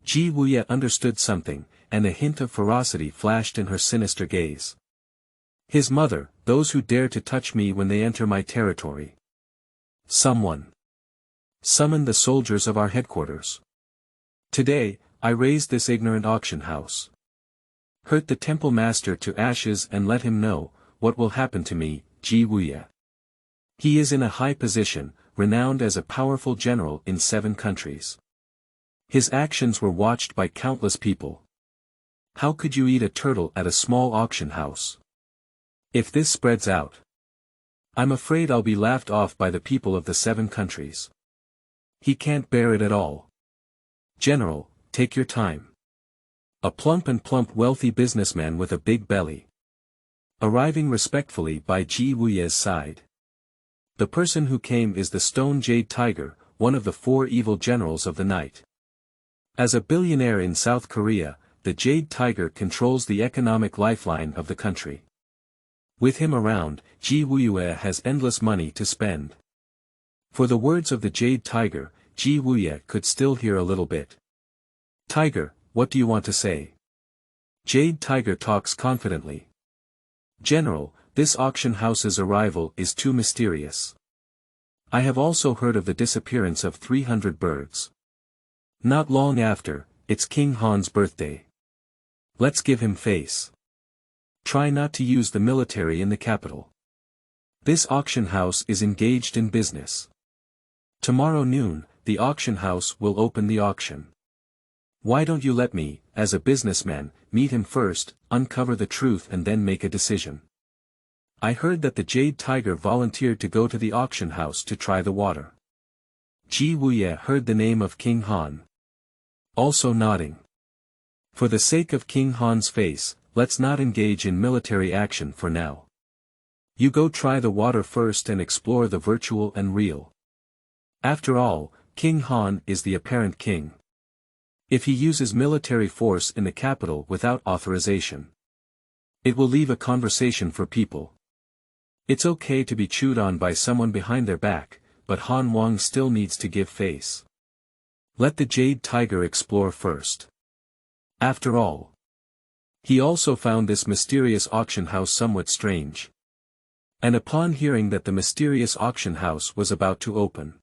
Speaker 1: Ji Wuyue understood something, and a hint of ferocity flashed in her sinister gaze. His mother, those who dare to touch me when they enter my territory. Someone. Summon the soldiers of our headquarters. Today, I raised this ignorant auction house. Hurt the temple master to ashes and let him know, what will happen to me, Ji Wuyue. He is in a high position, renowned as a powerful general in 7 countries. His actions were watched by countless people. How could you eat a turtle at a small auction house? If this spreads out, I'm afraid I'll be laughed off by the people of the 7 countries. He can't bear it at all. General, take your time. A plump wealthy businessman with a big belly. Arriving respectfully by Ji Wuyue's side. The person who came is the Stone Jade Tiger, one of the 4 evil generals of the night. As a billionaire in South Korea, the Jade Tiger controls the economic lifeline of the country. With him around, Ji Wuyue has endless money to spend. For the words of the Jade Tiger, Ji Wuyue could still hear a little bit. Tiger, what do you want to say? Jade Tiger talks confidently. General, this auction house's arrival is too mysterious. I have also heard of the disappearance of 300 birds. Not long after, it's King Han's birthday. Let's give him face. Try not to use the military in the capital. This auction house is engaged in business. Tomorrow noon, the auction house will open the auction. Why don't you let me, as a businessman, meet him first, uncover the truth and then make a decision? I heard that the Jade Tiger volunteered to go to the auction house to try the water. Ji Wuyue heard the name of King Han. Also nodding. For the sake of King Han's face, let's not engage in military action for now. You go try the water first and explore the virtual and real. After all, King Han is the apparent king. If he uses military force in the capital without authorization, it will leave a conversation for people. It's okay to be chewed on by someone behind their back, but Han Wang still needs to give face. Let the Jade Tiger explore first. After all, he also found this mysterious auction house somewhat strange. And upon hearing that the mysterious auction house was about to open,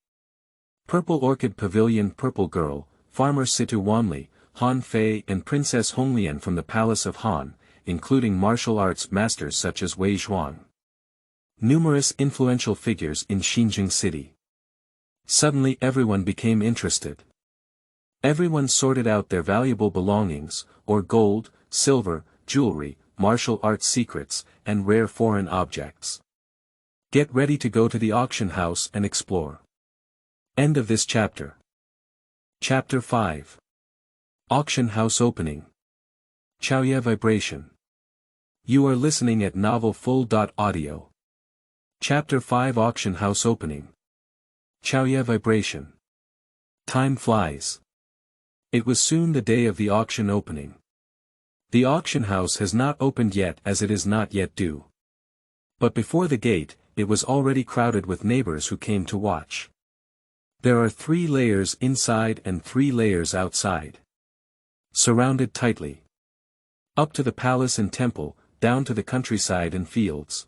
Speaker 1: Purple Orchid Pavilion, Purple Girl, Farmer Situ Wanli, Han Fei and Princess Honglian from the Palace of Han, including martial arts masters such as Wei Zhuang. Numerous influential figures in Xinzheng city. Suddenly everyone became interested. Everyone sorted out their valuable belongings, or gold, silver, jewelry, martial arts secrets, and rare foreign objects. Get ready to go to the auction house and explore. End of this chapter. Chapter 5. Auction House Opening. Chaoye Vibration. You are listening at novelfull.audio. Chapter 5 Auction House Opening. Chaoye Vibration. Time flies. It was soon the day of the auction opening. The auction house has not opened yet as it is not yet due. But before the gate, it was already crowded with neighbors who came to watch. There are 3 layers inside and 3 layers outside. Surrounded tightly. Up to the palace and temple, down to the countryside and fields.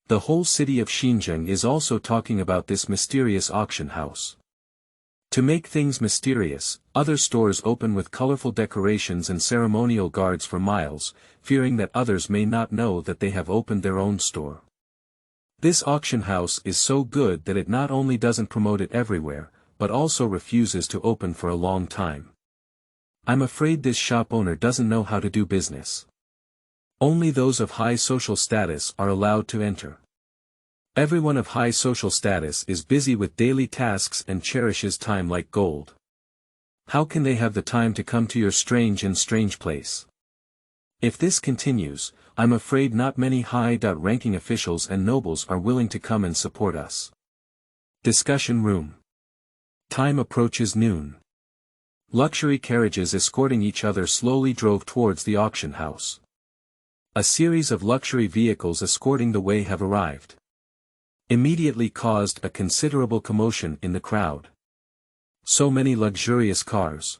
Speaker 1: The whole city of Xinzheng is also talking about this mysterious auction house. To make things mysterious, other stores open with colorful decorations and ceremonial guards for miles, fearing that others may not know that they have opened their own store. This auction house is so good that it not only doesn't promote it everywhere, but also refuses to open for a long time. I'm afraid this shop owner doesn't know how to do business. Only those of high social status are allowed to enter. Everyone of high social status is busy with daily tasks and cherishes time like gold. How can they have the time to come to your strange place? If this continues, I'm afraid not many high-ranking officials and nobles are willing to come and support us. Discussion room. Time approaches noon. Luxury carriages escorting each other slowly drove towards the auction house. A series of luxury vehicles escorting the way have arrived. Immediately caused a considerable commotion in the crowd. So many luxurious cars.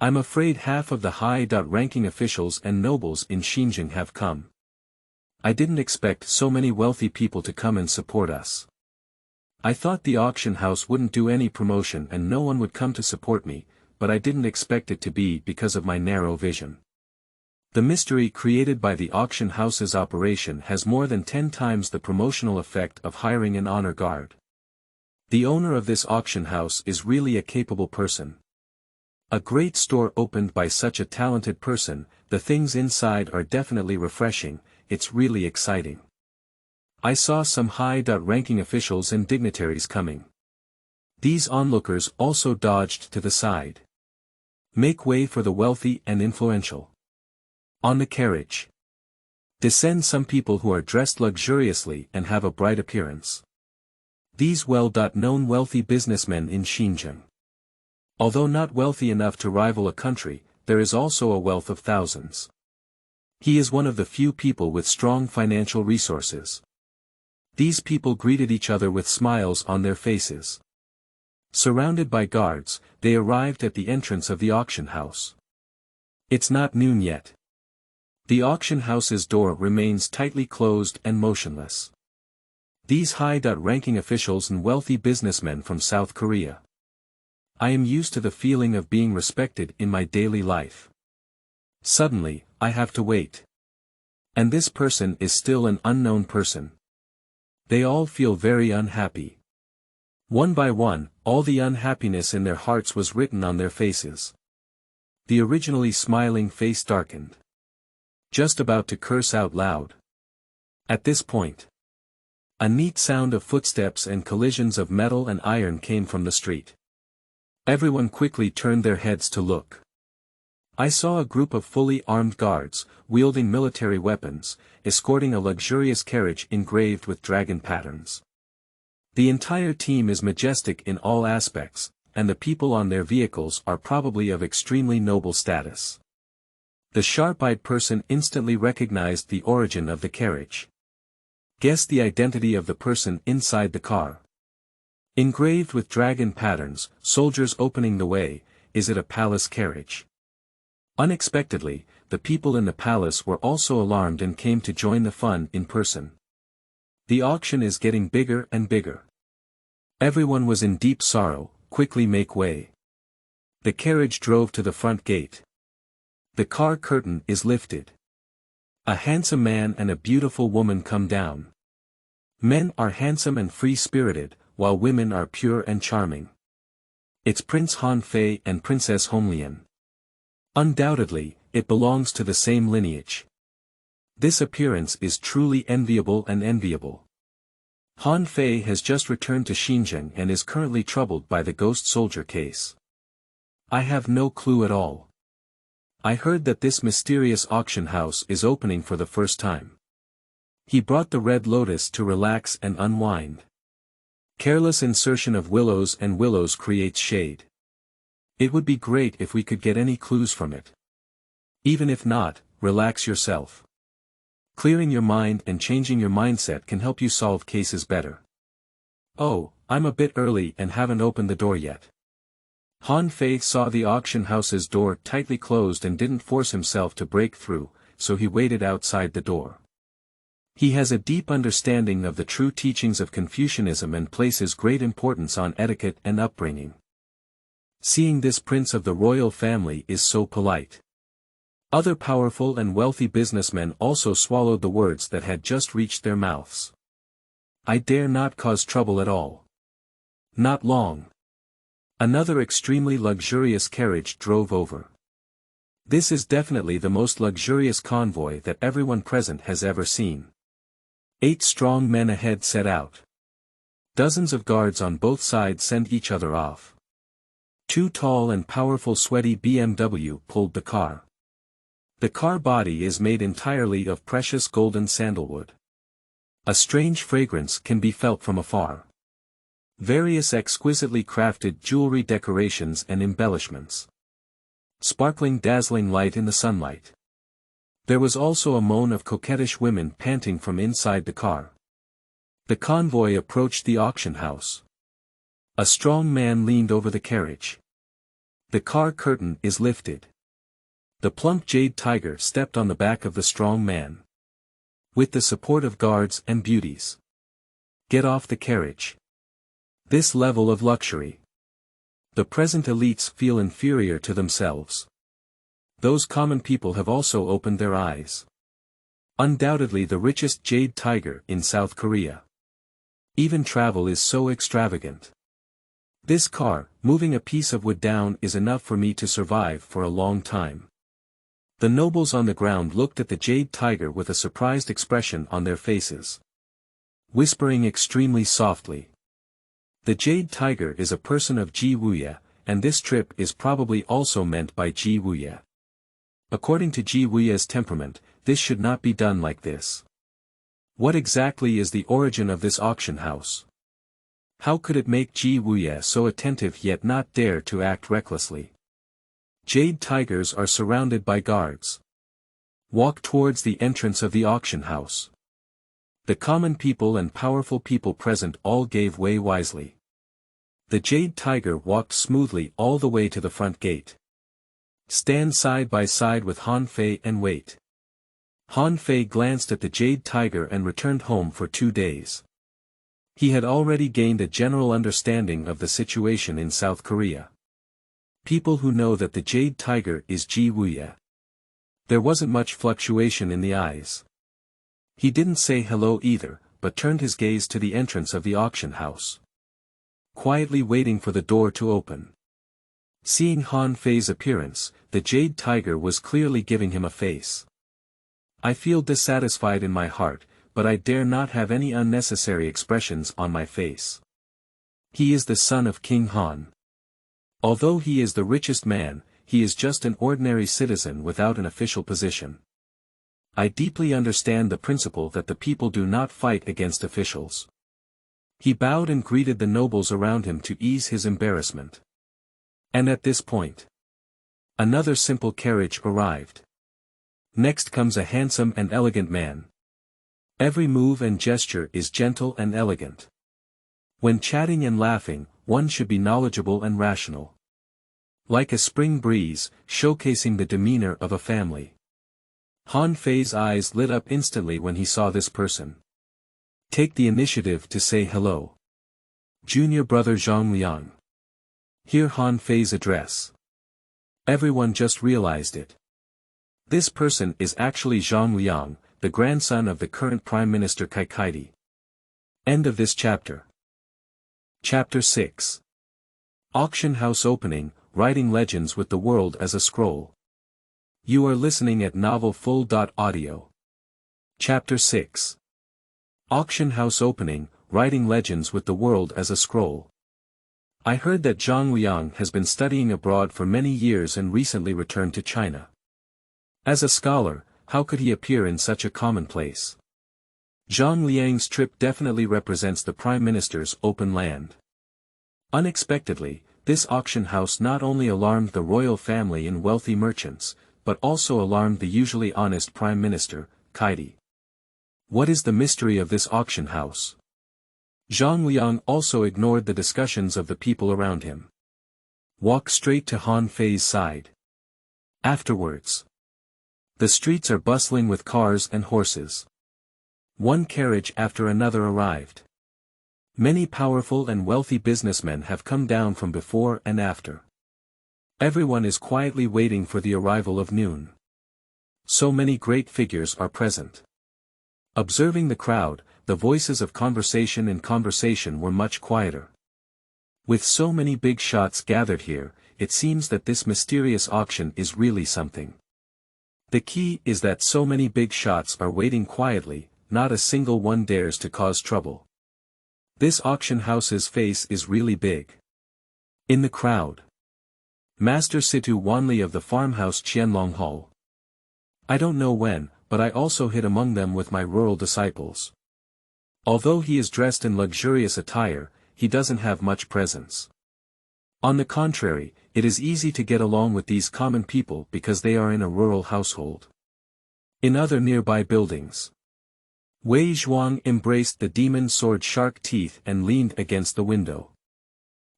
Speaker 1: I'm afraid half of the high-ranking officials and nobles in Xinzheng have come. I didn't expect so many wealthy people to come and support us. I thought the auction house wouldn't do any promotion and no one would come to support me, but I didn't expect it to be because of my narrow vision. The mystery created by the auction house's operation has more than 10 times the promotional effect of hiring an honor guard. The owner of this auction house is really a capable person. A great store opened by such a talented person, the things inside are definitely refreshing, it's really exciting. I saw some high-ranking officials and dignitaries coming. These onlookers also dodged to the side. Make way for the wealthy and influential. On the carriage. Descend some people who are dressed luxuriously and have a bright appearance. These well-known wealthy businessmen in Xinzheng. Although not wealthy enough to rival a country, there is also a wealth of thousands. He is one of the few people with strong financial resources. These people greeted each other with smiles on their faces. Surrounded by guards, they arrived at the entrance of the auction house. It's not noon yet. The auction house's door remains tightly closed and motionless. These high-ranking officials and wealthy businessmen from South Korea. I am used to the feeling of being respected in my daily life. Suddenly, I have to wait. And this person is still an unknown person. They all feel very unhappy. One by one, all the unhappiness in their hearts was written on their faces. The originally smiling face darkened. Just about to curse out loud. At this point, a neat sound of footsteps and collisions of metal and iron came from the street. Everyone quickly turned their heads to look. I saw a group of fully armed guards, wielding military weapons, escorting a luxurious carriage engraved with dragon patterns. The entire team is majestic in all aspects, and the people on their vehicles are probably of extremely noble status. The sharp-eyed person instantly recognized the origin of the carriage. Guess the identity of the person inside the car. Engraved with dragon patterns, soldiers opening the way, is it a palace carriage? Unexpectedly, the people in the palace were also alarmed and came to join the fun in person. The auction is getting bigger and bigger. Everyone was in deep sorrow. Quickly make way. The carriage drove to the front gate. The car curtain is lifted. A handsome man and a beautiful woman come down. Men are handsome and free-spirited, while women are pure and charming. It's Prince Han Fei and Princess Honglian. Undoubtedly, it belongs to the same lineage. This appearance is truly enviable and enviable. Han Fei has just returned to Xinzheng and is currently troubled by the ghost soldier case. I have no clue at all. I heard that this mysterious auction house is opening for the first time. He brought the red lotus to relax and unwind. Careless insertion of willows and willows creates shade. It would be great if we could get any clues from it. Even if not, relax yourself. Clearing your mind and changing your mindset can help you solve cases better. Oh, I'm a bit early and haven't opened the door yet. Han Fei saw the auction house's door tightly closed and didn't force himself to break through, so he waited outside the door. He has a deep understanding of the true teachings of Confucianism and places great importance on etiquette and upbringing. Seeing this prince of the royal family is so polite. Other powerful and wealthy businessmen also swallowed the words that had just reached their mouths. I dare not cause trouble at all. Not long. Another extremely luxurious carriage drove over. This is definitely the most luxurious convoy that everyone present has ever seen. 8 strong men ahead set out. Dozens of guards on both sides send each other off. 2 tall and powerful sweaty BMW pulled the car. The car body is made entirely of precious golden sandalwood. A strange fragrance can be felt from afar. Various exquisitely crafted jewelry decorations and embellishments. Sparkling dazzling light in the sunlight. There was also a moan of coquettish women panting from inside the car. The convoy approached the auction house. A strong man leaned over the carriage. The car curtain is lifted. The plump jade tiger stepped on the back of the strong man. With the support of guards and beauties. Get off the carriage. This level of luxury. The present elites feel inferior to themselves. Those common people have also opened their eyes. Undoubtedly the richest jade tiger in South Korea. Even travel is so extravagant. This car, moving a piece of wood down, is enough for me to survive for a long time. The nobles on the ground looked at the jade tiger with a surprised expression on their faces. Whispering extremely softly. The jade tiger is a person of Wuyue, and this trip is probably also meant by Wuyue. According to Wuyue's temperament, this should not be done like this. What exactly is the origin of this auction house? How could it make Wuyue so attentive yet not dare to act recklessly? Jade tigers are surrounded by guards. Walk towards the entrance of the auction house. The common people and powerful people present all gave way wisely. The jade tiger walked smoothly all the way to the front gate. Stand side by side with Han Fei and wait. Han Fei glanced at the jade tiger and returned home for 2 days. He had already gained a general understanding of the situation in South Korea. People who know that the jade tiger is Wuyue. There wasn't much fluctuation in the eyes. He didn't say hello either, but turned his gaze to the entrance of the auction house. Quietly waiting for the door to open. Seeing Han Fei's appearance, the jade tiger was clearly giving him a face. I feel dissatisfied in my heart, but I dare not have any unnecessary expressions on my face. He is the son of King Han. Although he is the richest man, he is just an ordinary citizen without an official position. I deeply understand the principle that the people do not fight against officials. He bowed and greeted the nobles around him to ease his embarrassment. And at this point, another simple carriage arrived. Next comes a handsome and elegant man. Every move and gesture is gentle and elegant. When chatting and laughing, one should be knowledgeable and rational. Like a spring breeze, showcasing the demeanor of a family. Han Fei's eyes lit up instantly when he saw this person. Take the initiative to say hello. Junior brother Zhang Liang. Hear Han Fei's address. Everyone just realized it. This person is actually Zhang Liang, the grandson of the current Prime Minister Qaidi. End of this chapter. Chapter 6. Auction House Opening, Writing Legends with the World as a Scroll. You are listening at novelfull.audio. Chapter 6. Auction House Opening, Writing Legends with the World as a Scroll. I heard that Zhang Liang has been studying abroad for many years and recently returned to China. As a scholar, how could he appear in such a common place? Zhang Liang's trip definitely represents the Prime Minister's open land. Unexpectedly, this auction house not only alarmed the royal family and wealthy merchants, but also alarmed the usually honest Prime Minister, Qaidi. What is the mystery of this auction house? Zhang Liang also ignored the discussions of the people around him. Walk straight to Han Fei's side. Afterwards. The streets are bustling with cars and horses. One carriage after another arrived. Many powerful and wealthy businessmen have come down from before and after. Everyone is quietly waiting for the arrival of noon. So many great figures are present. Observing the crowd, the voices of conversation were much quieter. With so many big shots gathered here, it seems that this mysterious auction is really something. The key is that so many big shots are waiting quietly, not a single one dares to cause trouble. This auction house's face is really big. In the crowd. Master Situ Wanli of the farmhouse Qianlong Hall. I don't know when, but I also hid among them with my rural disciples. Although he is dressed in luxurious attire, he doesn't have much presence. On the contrary, it is easy to get along with these common people because they are in a rural household. In other nearby buildings. Wei Zhuang embraced the demon sword shark teeth and leaned against the window.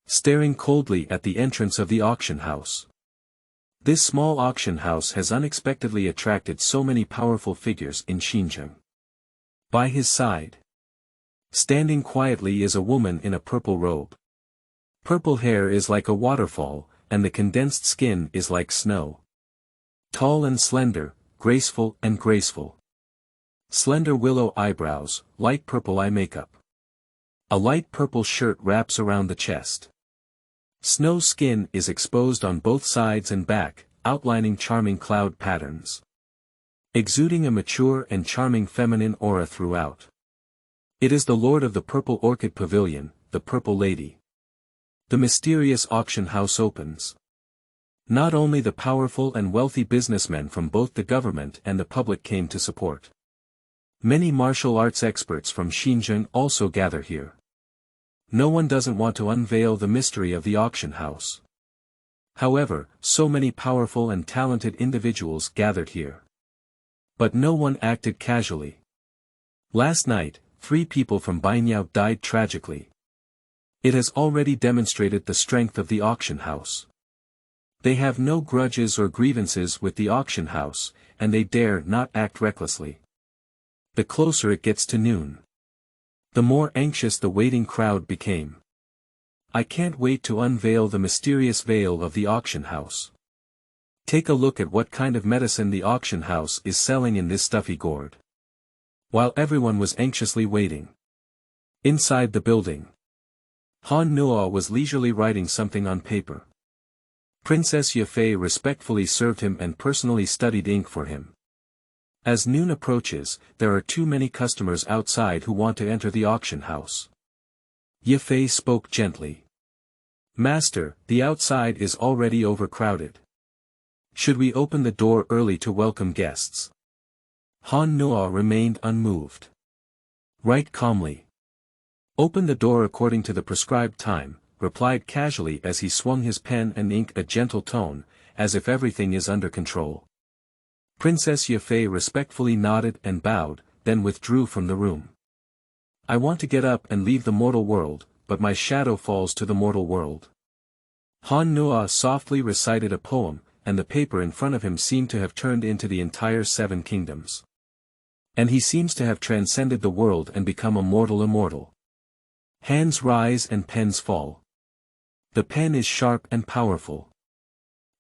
Speaker 1: Staring coldly at the entrance of the auction house. This small auction house has unexpectedly attracted so many powerful figures in Xinzheng. By his side. Standing quietly is a woman in a purple robe. Purple hair is like a waterfall, and the condensed skin is like snow. Tall and slender, graceful and graceful. Slender willow eyebrows, light purple eye makeup. A light purple shirt wraps around the chest. Snow skin is exposed on both sides and back, outlining charming cloud patterns. Exuding a mature and charming feminine aura throughout. It is the lord of the Purple Orchid Pavilion, the Purple Lady. The mysterious auction house opens. Not only the powerful and wealthy businessmen from both the government and the public came to support. Many martial arts experts from Xinzheng also gather here. No one doesn't want to unveil the mystery of the auction house. However, so many powerful and talented individuals gathered here. But no one acted casually. Last night, 3 people from Bainiao died tragically. It has already demonstrated the strength of the auction house. They have no grudges or grievances with the auction house, and they dare not act recklessly. The closer it gets to noon, the more anxious the waiting crowd became. I can't wait to unveil the mysterious veil of the auction house. Take a look at what kind of medicine the auction house is selling in this stuffy gourd. While everyone was anxiously waiting. Inside the building. Han Nuo was leisurely writing something on paper. Princess Yafei respectfully served him and personally studied ink for him. As noon approaches, there are too many customers outside who want to enter the auction house. Yafei spoke gently. Master, the outside is already overcrowded. Should we open the door early to welcome guests? Han Nuo remained unmoved. Write calmly. Open the door according to the prescribed time, replied casually as he swung his pen and ink a gentle tone, as if everything is under control. Princess Yafei respectfully nodded and bowed, then withdrew from the room. I want to get up and leave the mortal world, but my shadow falls to the mortal world. Han Nuo softly recited a poem, and the paper in front of him seemed to have turned into the entire 7 kingdoms. And he seems to have transcended the world and become immortal. Hands rise and pens fall. The pen is sharp and powerful.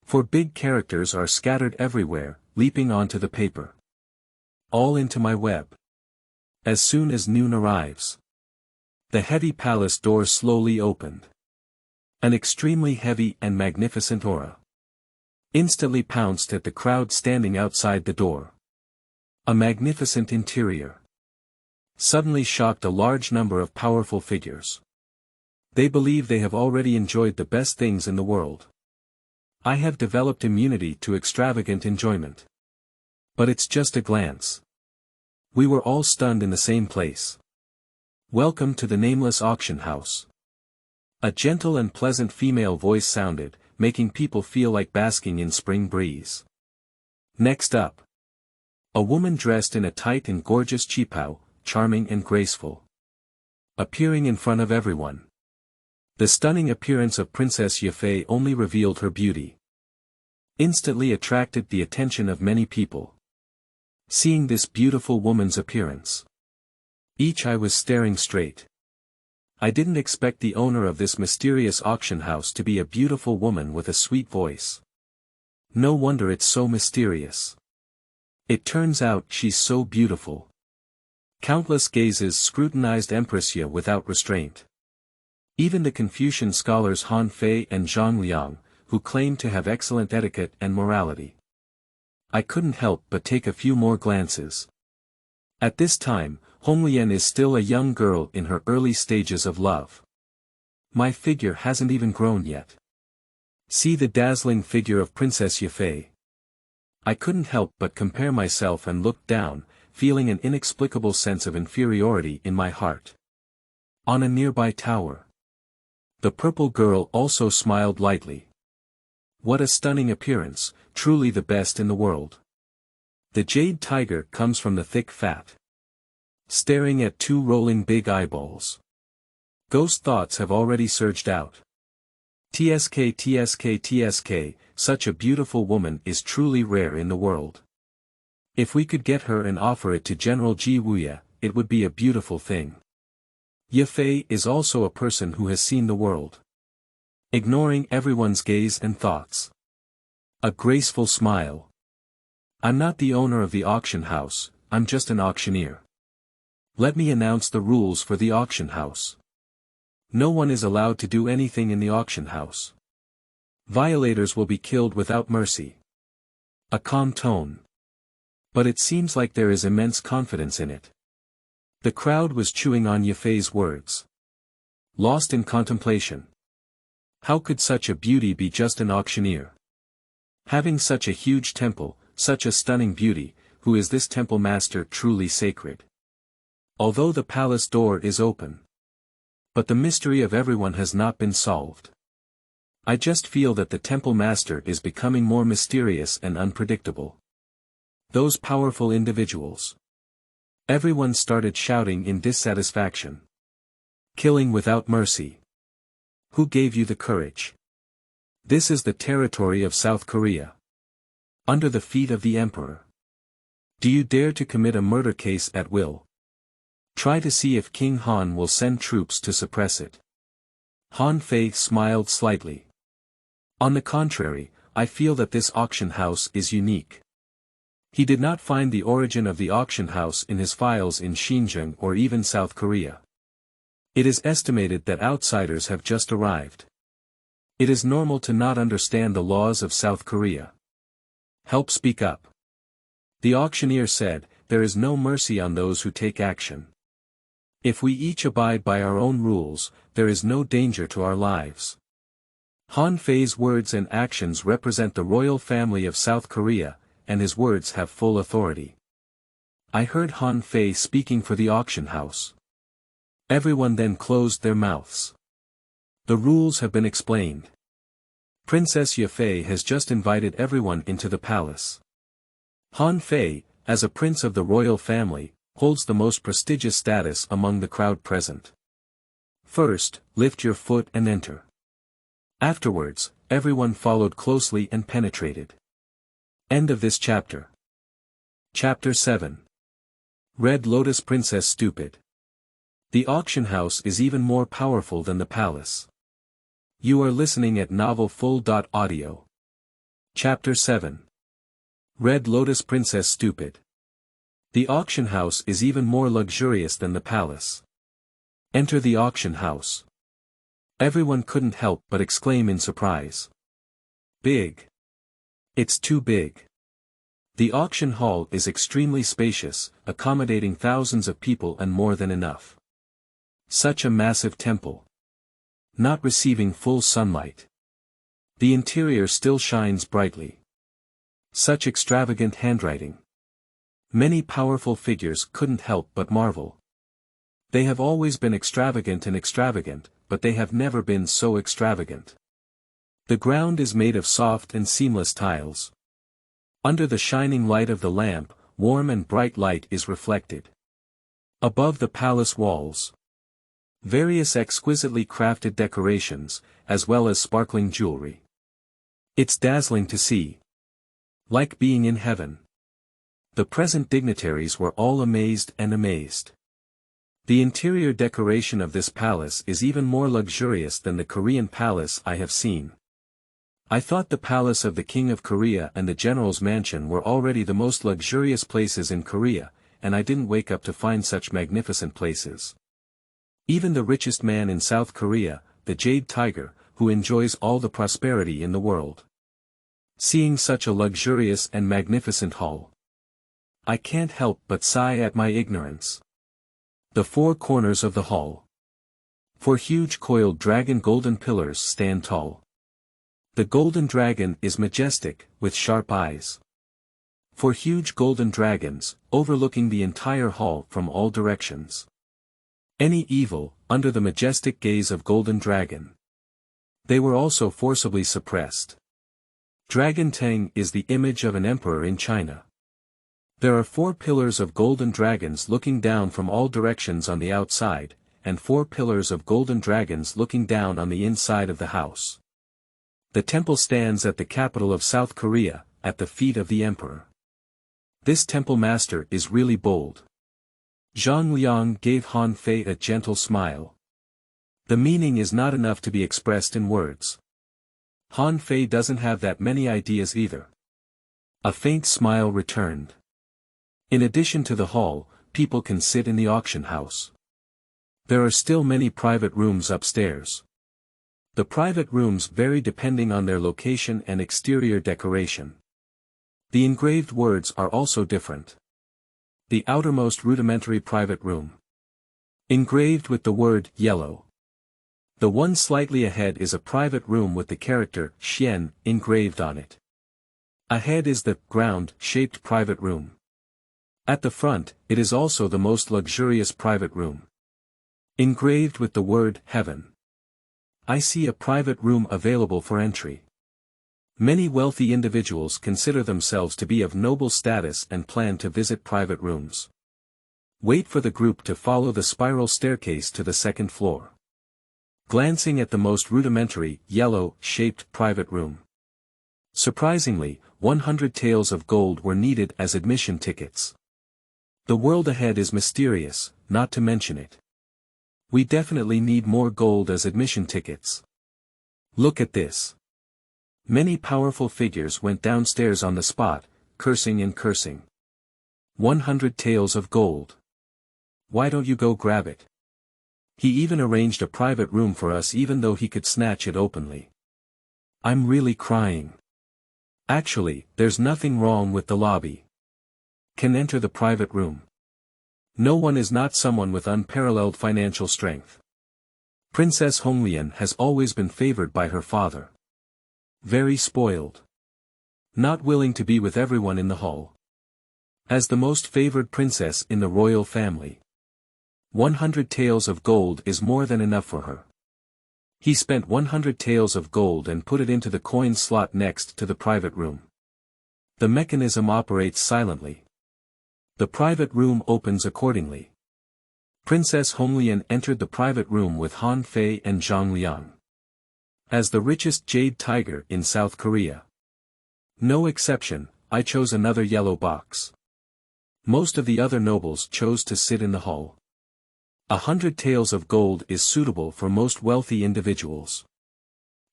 Speaker 1: For big characters are scattered everywhere, leaping onto the paper. All into my web. As soon as noon arrives. The heavy palace door slowly opened. An extremely heavy and magnificent aura instantly pounced at the crowd standing outside the door. A magnificent interior suddenly shocked a large number of powerful figures. They believe they have already enjoyed the best things in the world. I have developed immunity to extravagant enjoyment. But it's just a glance. We were all stunned in the same place. Welcome to the nameless auction house. A gentle and pleasant female voice sounded, making people feel like basking in spring breeze. Next up. A woman dressed in a tight and gorgeous qipao, charming and graceful. Appearing in front of everyone. The stunning appearance of Princess Yafei only revealed her beauty. Instantly attracted the attention of many people. Seeing this beautiful woman's appearance. Each eye was staring straight. I didn't expect the owner of this mysterious auction house to be a beautiful woman with a sweet voice. No wonder it's so mysterious. It turns out she's so beautiful. Countless gazes scrutinized Empress Ye without restraint. Even the Confucian scholars Han Fei and Zhang Liang, who claimed to have excellent etiquette and morality. I couldn't help but take a few more glances. At this time, Honglian is still a young girl in her early stages of love. My figure hasn't even grown yet. See the dazzling figure of Princess Yafei. I couldn't help but compare myself and look down, feeling an inexplicable sense of inferiority in my heart. On a nearby tower. The purple girl also smiled lightly. What a stunning appearance, truly the best in the world. The jade tiger comes from the thick fat. Staring at 2 rolling big eyeballs. Ghost thoughts have already surged out. TSK, such a beautiful woman is truly rare in the world. If we could get her and offer it to General Ji Wuyue, it would be a beautiful thing. Yafei is also a person who has seen the world. Ignoring everyone's gaze and thoughts. A graceful smile. I'm not the owner of the auction house, I'm just an auctioneer. Let me announce the rules for the auction house. No one is allowed to do anything in the auction house. Violators will be killed without mercy. A calm tone. But it seems like there is immense confidence in it. The crowd was chewing on Yafei's words. Lost in contemplation. How could such a beauty be just an auctioneer? Having such a huge temple, such a stunning beauty, who is this temple master truly sacred? Although the palace door is open. But the mystery of everyone has not been solved. I just feel that the temple master is becoming more mysterious and unpredictable. Those powerful individuals. Everyone started shouting in dissatisfaction. Killing without mercy. Who gave you the courage? This is the territory of South Korea. Under the feet of the emperor. Do you dare to commit a murder case at will? Try to see if King Han will send troops to suppress it. Han Fei smiled slightly. On the contrary, I feel that this auction house is unique. He did not find the origin of the auction house in his files in Xinzheng or even South Korea. It is estimated that outsiders have just arrived. It is normal to not understand the laws of South Korea. Help speak up. The auctioneer said, there is no mercy on those who take action. If we each abide by our own rules, there is no danger to our lives. Han Fei's words and actions represent the royal family of South Korea, and his words have full authority. I heard Han Fei speaking for the auction house. Everyone then closed their mouths. The rules have been explained. Princess Yafei has just invited everyone into the palace. Han Fei, as a prince of the royal family, holds the most prestigious status among the crowd present. First, lift your foot and enter. Afterwards, everyone followed closely and penetrated. End of this chapter. Chapter 7. Red Lotus Princess Stupid. The auction house is even more powerful than the palace. You are listening at novelfull.audio. Chapter 7. Red Lotus Princess Stupid. The auction house is even more luxurious than the palace. Enter the auction house. Everyone couldn't help but exclaim in surprise. Big. It's too big. The auction hall is extremely spacious, accommodating thousands of people and more than enough. Such a massive temple. Not receiving full sunlight. The interior still shines brightly. Such extravagant handwriting. Many powerful figures couldn't help but marvel. They have always been extravagant, but they have never been so extravagant. The ground is made of soft and seamless tiles. Under the shining light of the lamp, warm and bright light is reflected. Above the palace walls, various exquisitely crafted decorations, as well as sparkling jewelry. It's dazzling to see. Like being in heaven. The present dignitaries were all amazed and amazed. The interior decoration of this palace is even more luxurious than the Korean palace I have seen. I thought the palace of the King of Korea and the General's mansion were already the most luxurious places in Korea, and I didn't wake up to find such magnificent places. Even the richest man in South Korea, the Jade Tiger, who enjoys all the prosperity in the world. Seeing such a luxurious and magnificent hall, I can't help but sigh at my ignorance. The four corners of the hall. Four huge coiled dragon golden pillars stand tall. The golden dragon is majestic, with sharp eyes. Four huge golden dragons, overlooking the entire hall from all directions. Any evil, under the majestic gaze of Golden Dragon. They were also forcibly suppressed. Dragon Tang is the image of an emperor in China. There are 4 pillars of golden dragons looking down from all directions on the outside, and 4 pillars of golden dragons looking down on the inside of the house. The temple stands at the capital of South Korea, at the feet of the emperor. This temple master is really bold. Zhang Liang gave Han Fei a gentle smile. The meaning is not enough to be expressed in words. Han Fei doesn't have that many ideas either. A faint smile returned. In addition to the hall, people can sit in the auction house. There are still many private rooms upstairs. The private rooms vary depending on their location and exterior decoration. The engraved words are also different. The outermost rudimentary private room. Engraved with the word yellow. The one slightly ahead is a private room with the character Xian engraved on it. Ahead is the ground-shaped private room. At the front, it is also the most luxurious private room. Engraved with the word heaven. I see a private room available for entry. Many wealthy individuals consider themselves to be of noble status and plan to visit private rooms. Wait for the group to follow the spiral staircase to the second floor. Glancing at the most rudimentary, yellow-shaped private room. Surprisingly, 100 taels of gold were needed as admission tickets. The world ahead is mysterious, not to mention it. We definitely need more gold as admission tickets. Look at this. Many powerful figures went downstairs on the spot, cursing and cursing. 100 taels of gold. Why don't you go grab it? He even arranged a private room for us even though he could snatch it openly. I'm really crying. Actually, there's nothing wrong with the lobby. Can enter the private room. No one is not someone with unparalleled financial strength. Princess Honglian has always been favored by her father. Very spoiled. Not willing to be with everyone in the hall. As the most favored princess in the royal family. 100 taels of gold is more than enough for her. He spent 100 taels of gold and put it into the coin slot next to the private room. The mechanism operates silently. The private room opens accordingly. Princess Honglian entered the private room with Han Fei and Zhang Liang. As the richest jade tiger in South Korea. No exception, I chose another yellow box. Most of the other nobles chose to sit in the hall. 100 taels of gold is suitable for most wealthy individuals.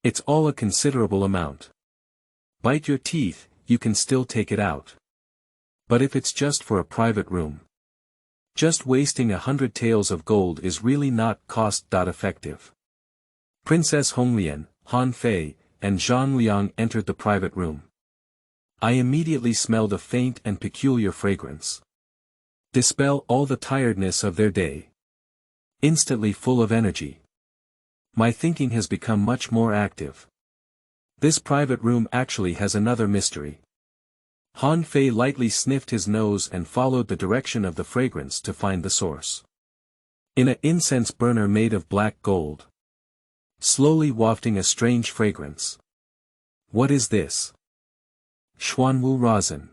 Speaker 1: It's all a considerable amount. Bite your teeth, you can still take it out. But if it's just for a private room, just wasting 100 taels of gold is really not cost-effective. Princess Honglian, Han Fei, and Zhang Liang entered the private room. I immediately smelled a faint and peculiar fragrance. Dispel all the tiredness of their day. Instantly full of energy. My thinking has become much more active. This private room actually has another mystery. Han Fei lightly sniffed his nose and followed the direction of the fragrance to find the source. In an incense burner made of black gold. Slowly wafting a strange fragrance. What is this? Xuanwu rosin.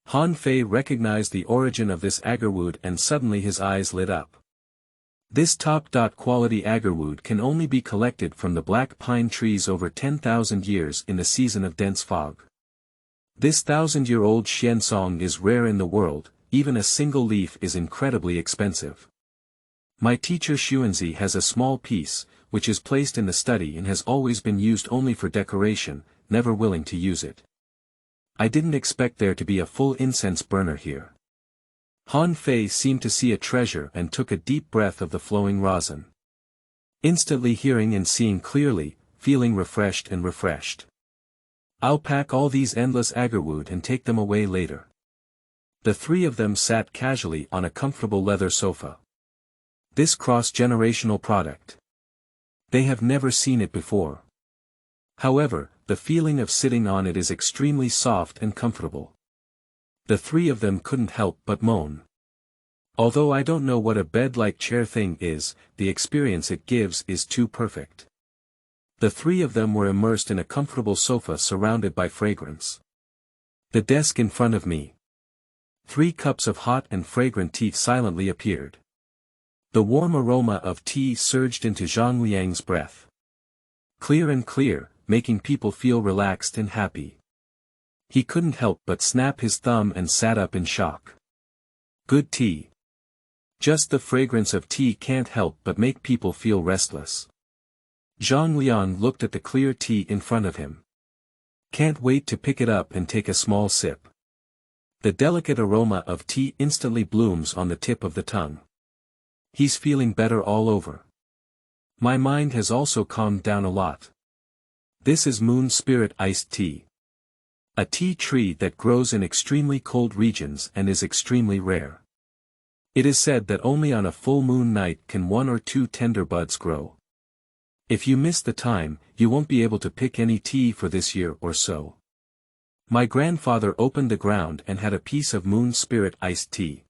Speaker 1: Han Fei recognized the origin of this agarwood and suddenly his eyes lit up. This top-quality agarwood can only be collected from the black pine trees over 10,000 years in the season of dense fog. This 1,000-year-old Xinzheng is rare in the world, even a single leaf is incredibly expensive. My teacher Xuanzi has a small piece, which is placed in the study and has always been used only for decoration, never willing to use it. I didn't expect there to be a full incense burner here. Han Fei seemed to see a treasure and took a deep breath of the flowing rosin. Instantly hearing and seeing clearly, feeling refreshed. I'll pack all these endless agarwood and take them away later. The three of them sat casually on a comfortable leather sofa. This cross-generational product. They have never seen it before. However, the feeling of sitting on it is extremely soft and comfortable. The three of them couldn't help but moan. Although I don't know what a bed-like chair thing is, the experience it gives is too perfect. The three of them were immersed in a comfortable sofa surrounded by fragrance. The desk in front of me. 3 cups of hot and fragrant tea silently appeared. The warm aroma of tea surged into Zhang Liang's breath. Clear and clear, making people feel relaxed and happy. He couldn't help but snap his thumb and sat up in shock. Good tea. Just the fragrance of tea can't help but make people feel restless. Zhang Liang looked at the clear tea in front of him. Can't wait to pick it up and take a small sip. The delicate aroma of tea instantly blooms on the tip of the tongue. He's feeling better all over. My mind has also calmed down a lot. This is moon spirit iced tea. A tea tree that grows in extremely cold regions and is extremely rare. It is said that only on a full moon night can 1 or 2 tender buds grow. If you miss the time, you won't be able to pick any tea for this year or so. My grandfather opened the ground and had a piece of moon spirit iced tea.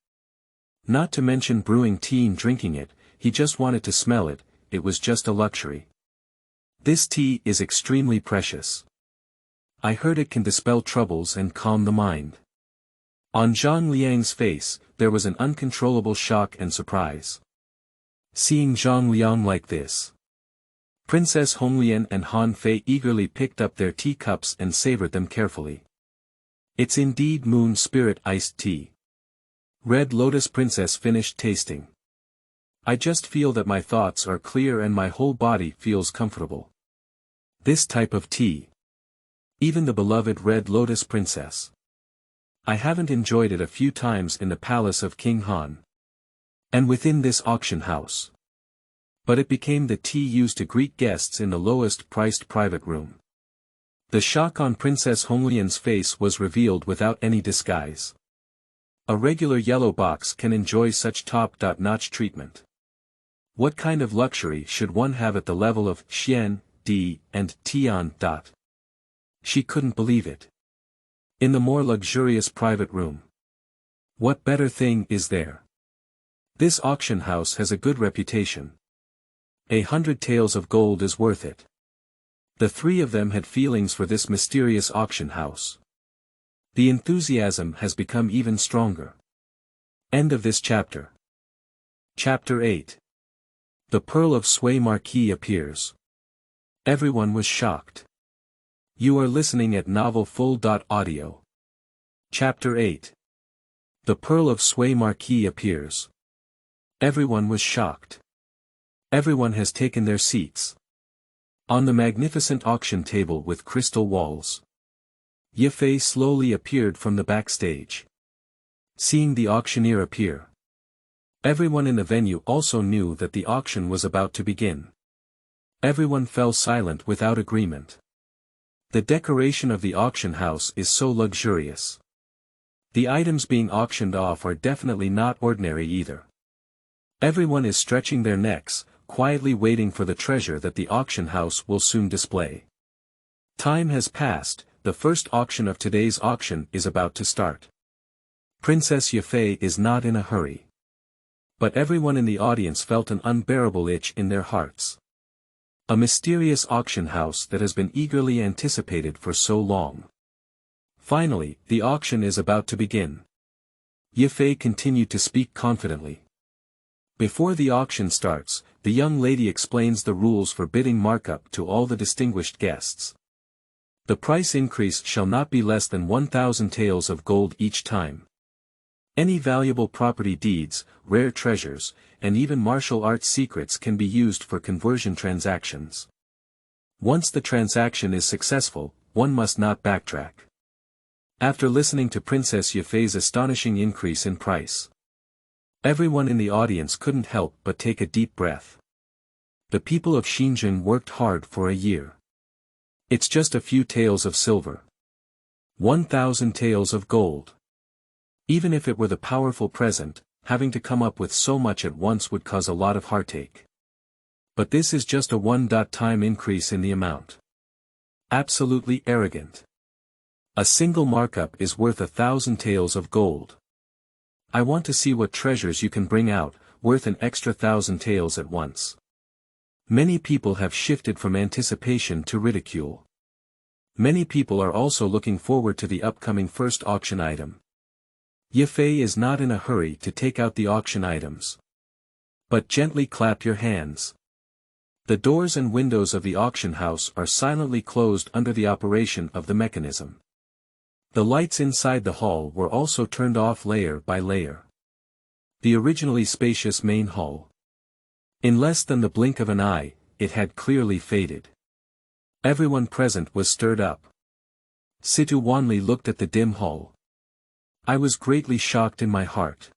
Speaker 1: Not to mention brewing tea and drinking it, he just wanted to smell it, it was just a luxury. This tea is extremely precious. I heard it can dispel troubles and calm the mind. On Zhang Liang's face, there was an uncontrollable shock and surprise. Seeing Zhang Liang like this. Princess Honglian and Han Fei eagerly picked up their teacups and savored them carefully. It's indeed moon spirit iced tea. Red Lotus Princess finished tasting. I just feel that my thoughts are clear and my whole body feels comfortable. This type of tea. Even the beloved Red Lotus Princess. I haven't enjoyed it a few times in the palace of King Han. And within this auction house. But it became the tea used to greet guests in the lowest-priced private room. The shock on Princess Honglian's face was revealed without any disguise. A regular yellow box can enjoy such top-notch treatment. What kind of luxury should one have at the level of Xian, Di, and Tian? She couldn't believe it. In the more luxurious private room. What better thing is there? This auction house has a good reputation. 100 taels of gold is worth it. The three of them had feelings for this mysterious auction house. The enthusiasm has become even stronger. End of this chapter. Chapter 8. The Pearl of Sui Marquis appears. Everyone was shocked. You are listening at novelfull.audio. Chapter 8. The Pearl of Sui Marquis appears. Everyone was shocked. Everyone has taken their seats. On the magnificent auction table with crystal walls, Yafei slowly appeared from the backstage. Seeing the auctioneer appear, everyone in the venue also knew that the auction was about to begin. Everyone fell silent without agreement. The decoration of the auction house is so luxurious. The items being auctioned off are definitely not ordinary either. Everyone is stretching their necks, quietly waiting for the treasure that the auction house will soon display. Time has passed, the first auction of today's auction is about to start. Princess Yafei is not in a hurry. But everyone in the audience felt an unbearable itch in their hearts. A mysterious auction house that has been eagerly anticipated for so long. Finally, the auction is about to begin. Yafei continued to speak confidently. Before the auction starts, the young lady explains the rules for bidding markup to all the distinguished guests. The price increase shall not be less than 1,000 taels of gold each time. Any valuable property deeds, rare treasures, and even martial arts secrets can be used for conversion transactions. Once the transaction is successful, one must not backtrack. After listening to Princess Yafei's astonishing increase in price, everyone in the audience couldn't help but take a deep breath. The people of Xinzheng worked hard for a year. It's just a few taels of silver. 1,000 taels of gold. Even if it were the powerful present, having to come up with so much at once would cause a lot of heartache. But this is just a one-time increase in the amount. Absolutely arrogant. A single markup is worth 1,000 taels of gold. I want to see what treasures you can bring out, worth an extra 1,000 taels at once. Many people have shifted from anticipation to ridicule. Many people are also looking forward to the upcoming first auction item. Yafei is not in a hurry to take out the auction items. But gently clap your hands. The doors and windows of the auction house are silently closed under the operation of the mechanism. The lights inside the hall were also turned off layer by layer. The originally spacious main hall. In less than the blink of an eye, it had clearly faded. Everyone present was stirred up. Situ Wanli looked at the dim hall. I was greatly shocked in my heart.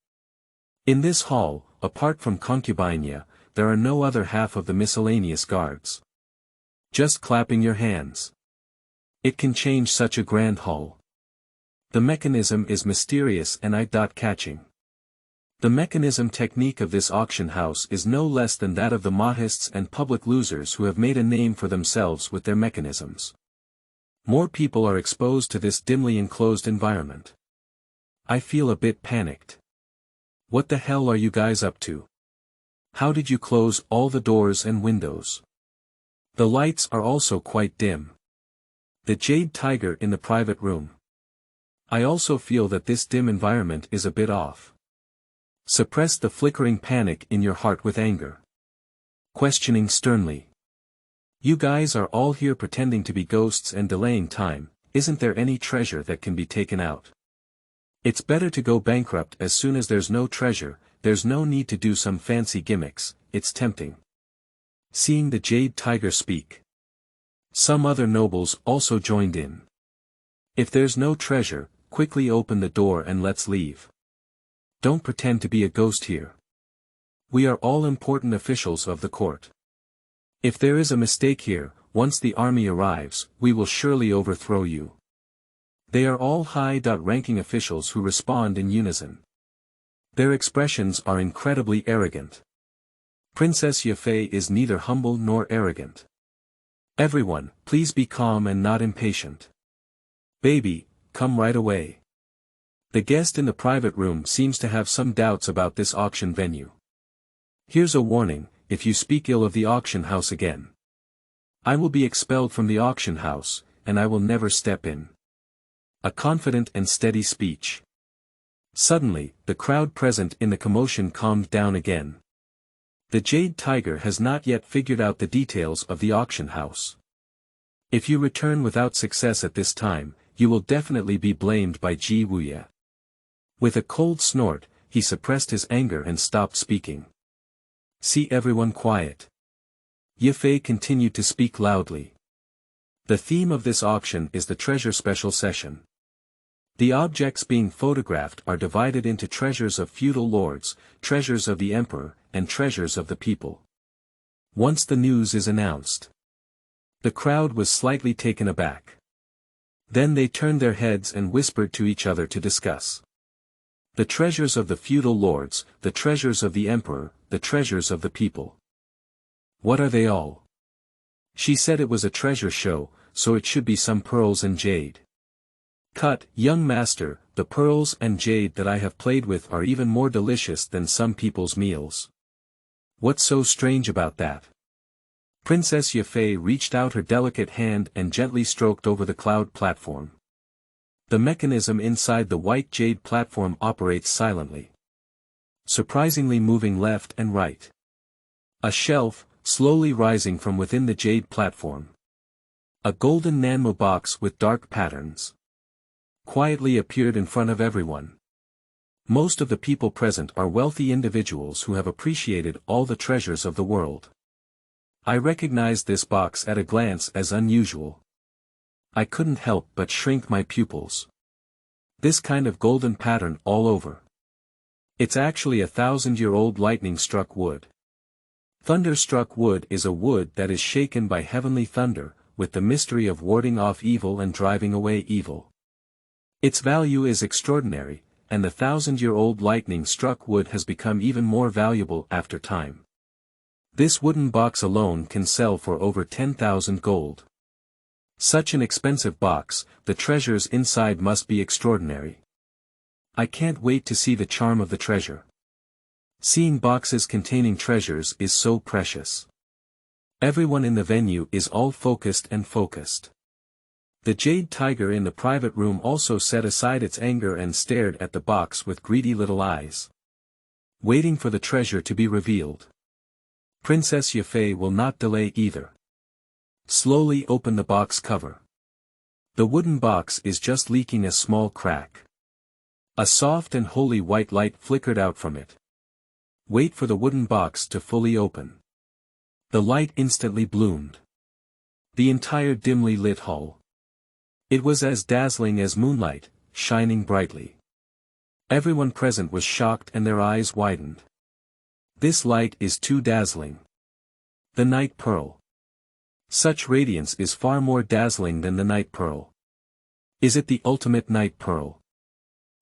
Speaker 1: In this hall, apart from concubinea, there are no other half of the miscellaneous guards. Just clapping your hands. It can change such a grand hall. The mechanism is mysterious and eye-catching. The mechanism technique of this auction house is no less than that of the modists and public losers who have made a name for themselves with their mechanisms. More people are exposed to this dimly enclosed environment. I feel a bit panicked. What the hell are you guys up to? How did you close all the doors and windows? The lights are also quite dim. The jade tiger in the private room. I also feel that this dim environment is a bit off. Suppress the flickering panic in your heart with anger. Questioning sternly. You guys are all here pretending to be ghosts and delaying time, isn't there any treasure that can be taken out? It's better to go bankrupt as soon as there's no treasure, there's no need to do some fancy gimmicks, it's tempting. Seeing the jade tiger speak. Some other nobles also joined in. If there's no treasure, quickly open the door and let's leave. Don't pretend to be a ghost here. We are all important officials of the court. If there is a mistake here, once the army arrives, we will surely overthrow you. They are all high-ranking officials who respond in unison. Their expressions are incredibly arrogant. Princess Yafei is neither humble nor arrogant. Everyone, please be calm and not impatient. Baby, come right away. The guest in the private room seems to have some doubts about this auction venue. Here's a warning, if you speak ill of the auction house again, I will be expelled from the auction house, and I will never step in. A confident and steady speech. Suddenly, the crowd present in the commotion calmed down again. The Jade Tiger has not yet figured out the details of the auction house. If you return without success at this time, you will definitely be blamed by Wuyue. With a cold snort, he suppressed his anger and stopped speaking. See everyone quiet. Yafei continued to speak loudly. The theme of this auction is the treasure special session. The objects being photographed are divided into treasures of feudal lords, treasures of the emperor, and treasures of the people. Once the news is announced, the crowd was slightly taken aback. Then they turned their heads and whispered to each other to discuss. The treasures of the feudal lords, the treasures of the emperor, the treasures of the people. What are they all? She said it was a treasure show, so it should be some pearls and jade. Cut, young master, the pearls and jade that I have played with are even more delicious than some people's meals. What's so strange about that? Princess Yafei reached out her delicate hand and gently stroked over the cloud platform. The mechanism inside the white jade platform operates silently, surprisingly moving left and right. A shelf, slowly rising from within the jade platform. A golden Nanmo box with dark patterns quietly appeared in front of everyone. Most of the people present are wealthy individuals who have appreciated all the treasures of the world. I recognized this box at a glance as unusual. I couldn't help but shrink my pupils. This kind of golden pattern all over. It's actually 1,000-year-old lightning-struck wood. Thunderstruck wood is a wood that is shaken by heavenly thunder, with the mystery of warding off evil and driving away evil. Its value is extraordinary, and the 1,000-year-old lightning-struck wood has become even more valuable after time. This wooden box alone can sell for over 10,000 gold. Such an expensive box, the treasures inside must be extraordinary. I can't wait to see the charm of the treasure. Seeing boxes containing treasures is so precious. Everyone in the venue is all focused and focused. The Jade Tiger in the private room also set aside its anger and stared at the box with greedy little eyes, waiting for the treasure to be revealed. Princess Yafei will not delay either. Slowly open the box cover. The wooden box is just leaking a small crack. A soft and holy white light flickered out from it. Wait for the wooden box to fully open. The light instantly bloomed. The entire dimly lit hall. It was as dazzling as moonlight, shining brightly. Everyone present was shocked and their eyes widened. This light is too dazzling. The Night Pearl. Such radiance is far more dazzling than the Night Pearl. Is it the ultimate Night Pearl?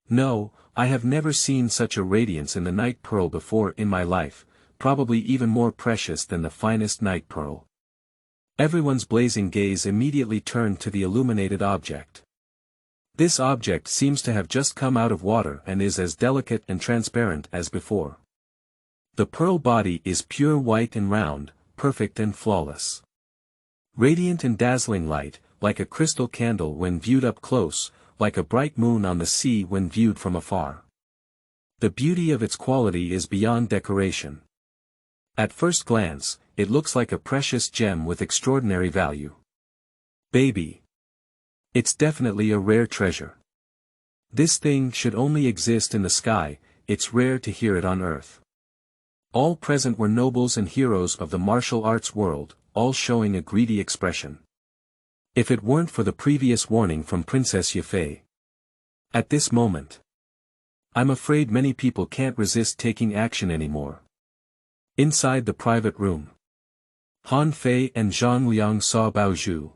Speaker 1: No, I have never seen such a radiance in the Night Pearl before in my life, probably even more precious than the finest Night Pearl. Everyone's blazing gaze immediately turned to the illuminated object. This object seems to have just come out of water and is as delicate and transparent as before. The pearl body is pure white and round, perfect and flawless. Radiant and dazzling light, like a crystal candle when viewed up close, like a bright moon on the sea when viewed from afar. The beauty of its quality is beyond decoration. At first glance, it looks like a precious gem with extraordinary value. Baby. It's definitely a rare treasure. This thing should only exist in the sky, it's rare to hear it on earth. All present were nobles and heroes of the martial arts world, all showing a greedy expression. If it weren't for the previous warning from Princess Yafei. At this moment, I'm afraid many people can't resist taking action anymore. Inside the private room, Han Fei and Zhang Liang saw Bao Zhu.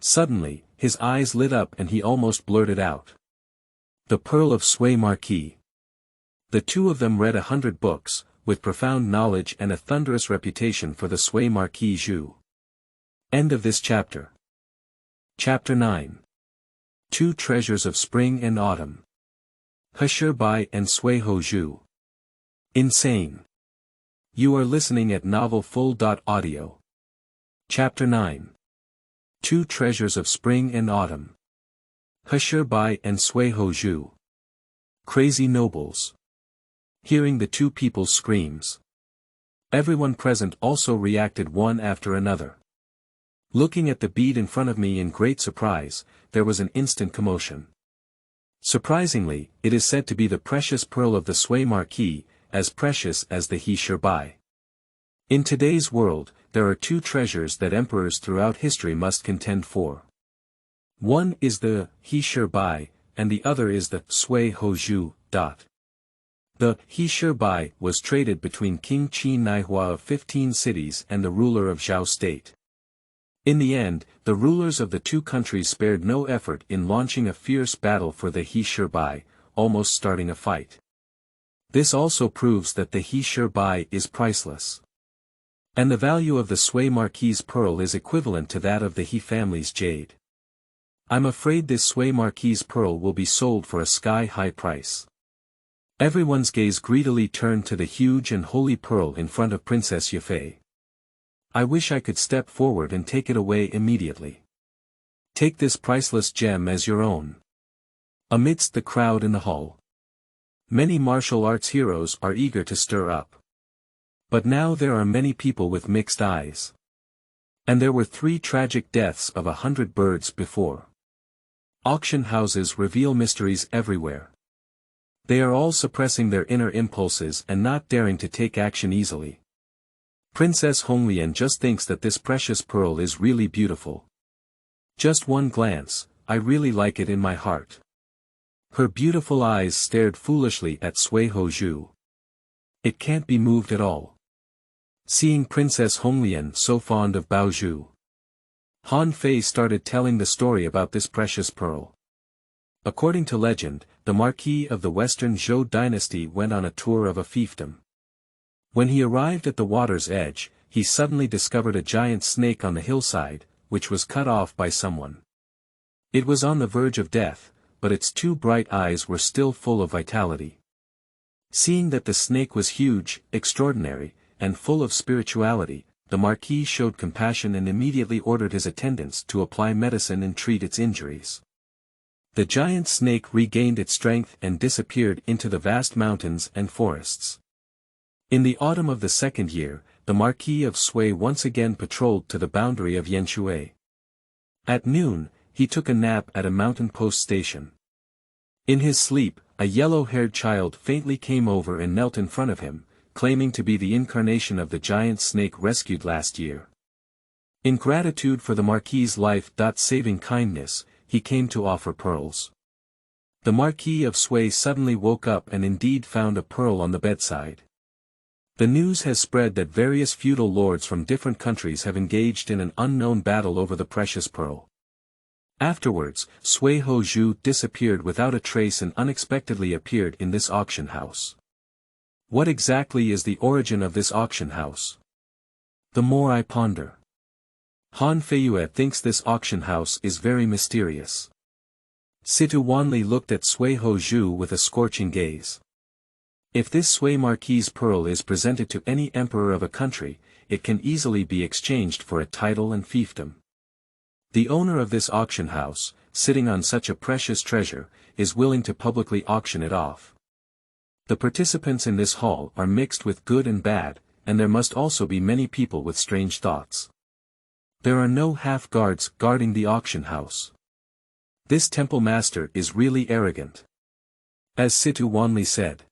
Speaker 1: Suddenly, his eyes lit up and he almost blurted out. The Pearl of Sui Marquis. The two of them read 100 books, with profound knowledge and a thunderous reputation for the Sui Marquis Zhu. End of this chapter. Chapter 9. Two Treasures of Spring and Autumn. Heshi Bai and Suihou Zhu. Insane. You are listening at novelfull.audio. Chapter 9. Two Treasures of Spring and Autumn. Heshi Bai and Suihou Zhu. Crazy nobles. Hearing the two people's screams, everyone present also reacted one after another. Looking at the bead in front of me in great surprise, there was an instant commotion. Surprisingly, it is said to be the precious pearl of the Sui Marquis, as precious as the Heshi Bai. In today's world, there are two treasures that emperors throughout history must contend for. One is the Heshi Bai, and the other is the Suihou. The Heshi Bai was traded between King Qin Dynasty of 15 cities and the ruler of Zhao state. In the end, the rulers of the two countries spared no effort in launching a fierce battle for the Heshi Bai, almost starting a fight. This also proves that the Heshi Bai is priceless. And the value of the Sui Marquis pearl is equivalent to that of the He family's jade. I'm afraid this Sui Marquis pearl will be sold for a sky-high price. Everyone's gaze greedily turned to the huge and holy pearl in front of Princess Yafei. I wish I could step forward and take it away immediately. Take this priceless gem as your own. Amidst the crowd in the hall, many martial arts heroes are eager to stir up. But now there are many people with mixed eyes. And there were 3 tragic deaths of 100 birds before. Auction houses reveal mysteries everywhere. They are all suppressing their inner impulses and not daring to take action easily. Princess Honglian just thinks that this precious pearl is really beautiful. Just one glance, I really like it in my heart. Her beautiful eyes stared foolishly at Suihou. It can't be moved at all. Seeing Princess Honglian so fond of Baozhu, Han Fei started telling the story about this precious pearl. According to legend, the Marquis of the Western Zhou dynasty went on a tour of a fiefdom. When he arrived at the water's edge, he suddenly discovered a giant snake on the hillside, which was cut off by someone. It was on the verge of death, but its 2 bright eyes were still full of vitality. Seeing that the snake was huge, extraordinary, and full of spirituality, the Marquis showed compassion and immediately ordered his attendants to apply medicine and treat its injuries. The giant snake regained its strength and disappeared into the vast mountains and forests. In the autumn of the 2nd year, the Marquis of Sui once again patrolled to the boundary of Yanshui. At noon, he took a nap at a mountain post station. In his sleep, a yellow-haired child faintly came over and knelt in front of him, claiming to be the incarnation of the giant snake rescued last year. In gratitude for the Marquis's life-saving kindness, he came to offer pearls. The Marquis of Sui suddenly woke up and indeed found a pearl on the bedside. The news has spread that various feudal lords from different countries have engaged in an unknown battle over the precious pearl. Afterwards, Suihou disappeared without a trace and unexpectedly appeared in this auction house. What exactly is the origin of this auction house? The more I ponder, Han Feiyue thinks this auction house is very mysterious. Situ Wanli looked at Suihou with a scorching gaze. If this Sui Marquis pearl is presented to any emperor of a country, it can easily be exchanged for a title and fiefdom. The owner of this auction house, sitting on such a precious treasure, is willing to publicly auction it off. The participants in this hall are mixed with good and bad, and there must also be many people with strange thoughts. There are no half-guards guarding the auction house. This temple master is really arrogant. As Situ Wanli said,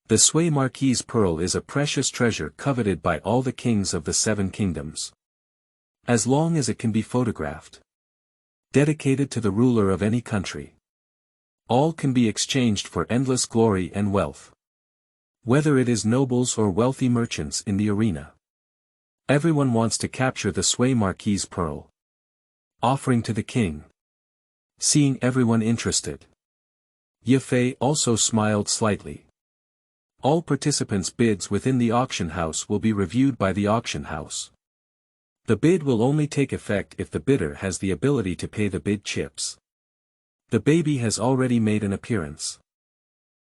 Speaker 1: the Sui Marquis pearl is a precious treasure coveted by all the kings of the 7 kingdoms. As long as it can be photographed, dedicated to the ruler of any country, all can be exchanged for endless glory and wealth. Whether it is nobles or wealthy merchants in the arena, everyone wants to capture the Sui Marquis pearl. Offering to the king. Seeing everyone interested, Yafei also smiled slightly. All participants' bids within the auction house will be reviewed by the auction house. The bid will only take effect if the bidder has the ability to pay the bid chips. The baby has already made an appearance.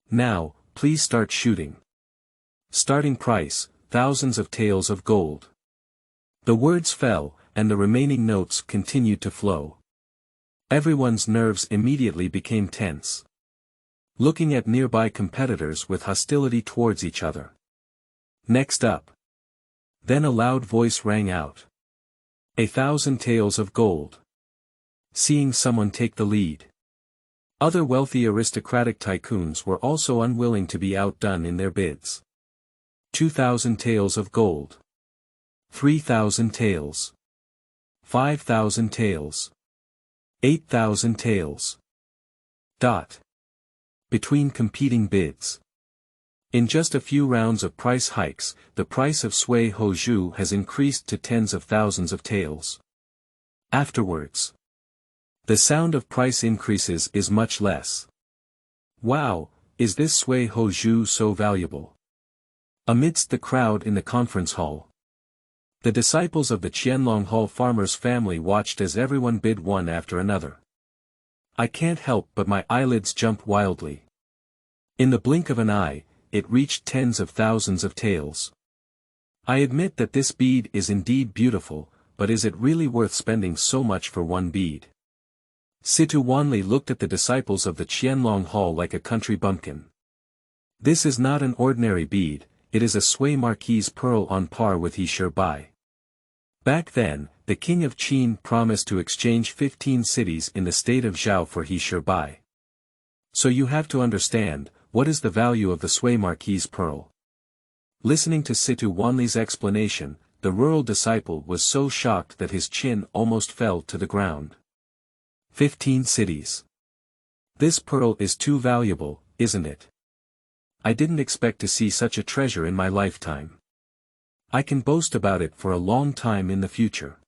Speaker 1: Now, please start shooting. Starting price, thousands of taels of gold. The words fell, and the remaining notes continued to flow. Everyone's nerves immediately became tense. looking at nearby competitors with hostility towards each other. Next up. Then a loud voice rang out. 1,000 taels of gold. Seeing someone take the lead. Other wealthy aristocratic tycoons were also unwilling to be outdone in their bids. 2,000 taels of gold. 3,000 taels. 5,000 taels. 8,000 taels. Between competing bids. In just a few rounds of price hikes, the price of Suihou has increased to tens of thousands of taels. Afterwards, the sound of price increases is much less. Wow, is this Suihou so valuable? Amidst the crowd in the conference hall, the disciples of the Qianlong Hall farmer's family watched as everyone bid one after another. I can't help but my eyelids jump wildly. In the blink of an eye, it reached tens of thousands of taels. I admit that this bead is indeed beautiful, but is it really worth spending so much for one bead? Situ Wanli looked at the disciples of the Qianlong Hall like a country bumpkin. This is not an ordinary bead, it is a Sui Marquis pearl on par with Heshi Bai. Back then, the king of Qin promised to exchange 15 cities in the state of Zhao for Heshi Bai. So you have to understand, what is the value of the Sui Marquis pearl? Listening to Situ Wanli's explanation, the rural disciple was so shocked that his chin almost fell to the ground. 15 cities. This pearl is too valuable, isn't it? I didn't expect to see such a treasure in my lifetime. I can boast about it for a long time in the future.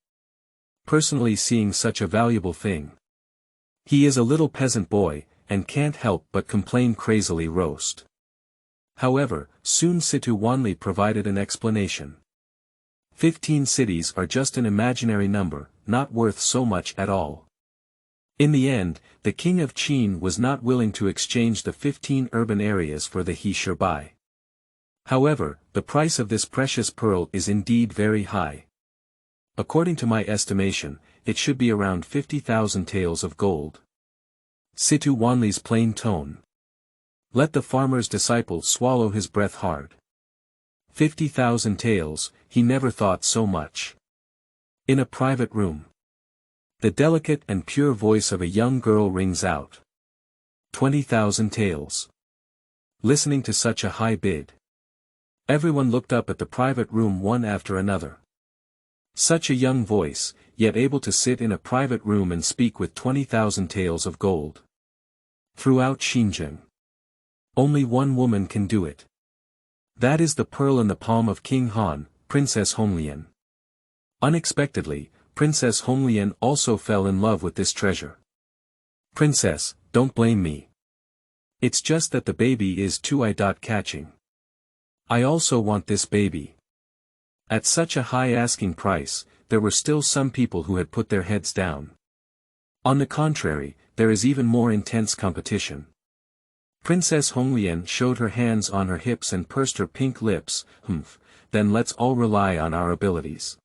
Speaker 1: Personally seeing such a valuable thing. He is a little peasant boy, and can't help but complain crazily roast. However, soon Situ Wanli provided an explanation. 15 cities are just an imaginary number, not worth so much at all. In the end, the king of Qin was not willing to exchange the 15 urban areas for the Heshi Bai. However, the price of this precious pearl is indeed very high. According to my estimation, it should be around 50,000 taels of gold. Situ Wanli's plain tone. Let the farmer's disciple swallow his breath hard. 50,000 taels, he never thought so much. In a private room. The delicate and pure voice of a young girl rings out. 20,000 taels. Listening to such a high bid. Everyone looked up at the private room one after another. Such a young voice, yet able to sit in a private room and speak with 20,000 taels of gold. Throughout Xinzheng, only one woman can do it. That is the pearl in the palm of King Han, Princess Honglian. Unexpectedly, Princess Honglian also fell in love with this treasure. Princess, don't blame me. It's just that the baby is too eye-catching. I also want this baby. At such a high asking price, there were still some people who had put their heads down. On the contrary, there is even more intense competition. Princess Honglian showed her hands on her hips and pursed her pink lips. Then let's all rely on our abilities.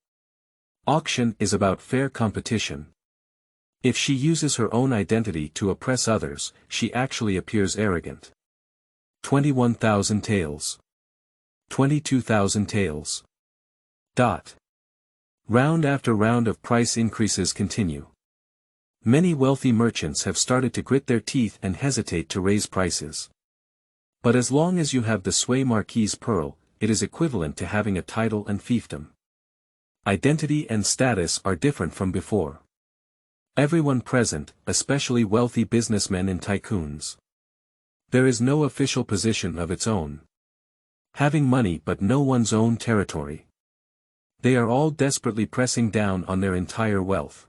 Speaker 1: Auction is about fair competition. If she uses her own identity to oppress others, she actually appears arrogant. 21,000 taels. 22,000 taels. Round after round of price increases continue. Many wealthy merchants have started to grit their teeth and hesitate to raise prices. But as long as you have the Sui Marquis pearl, it is equivalent to having a title and fiefdom. Identity and status are different from before. Everyone present, especially wealthy businessmen and tycoons. There is no official position of its own. Having money but no one's own territory. They are all desperately pressing down on their entire wealth.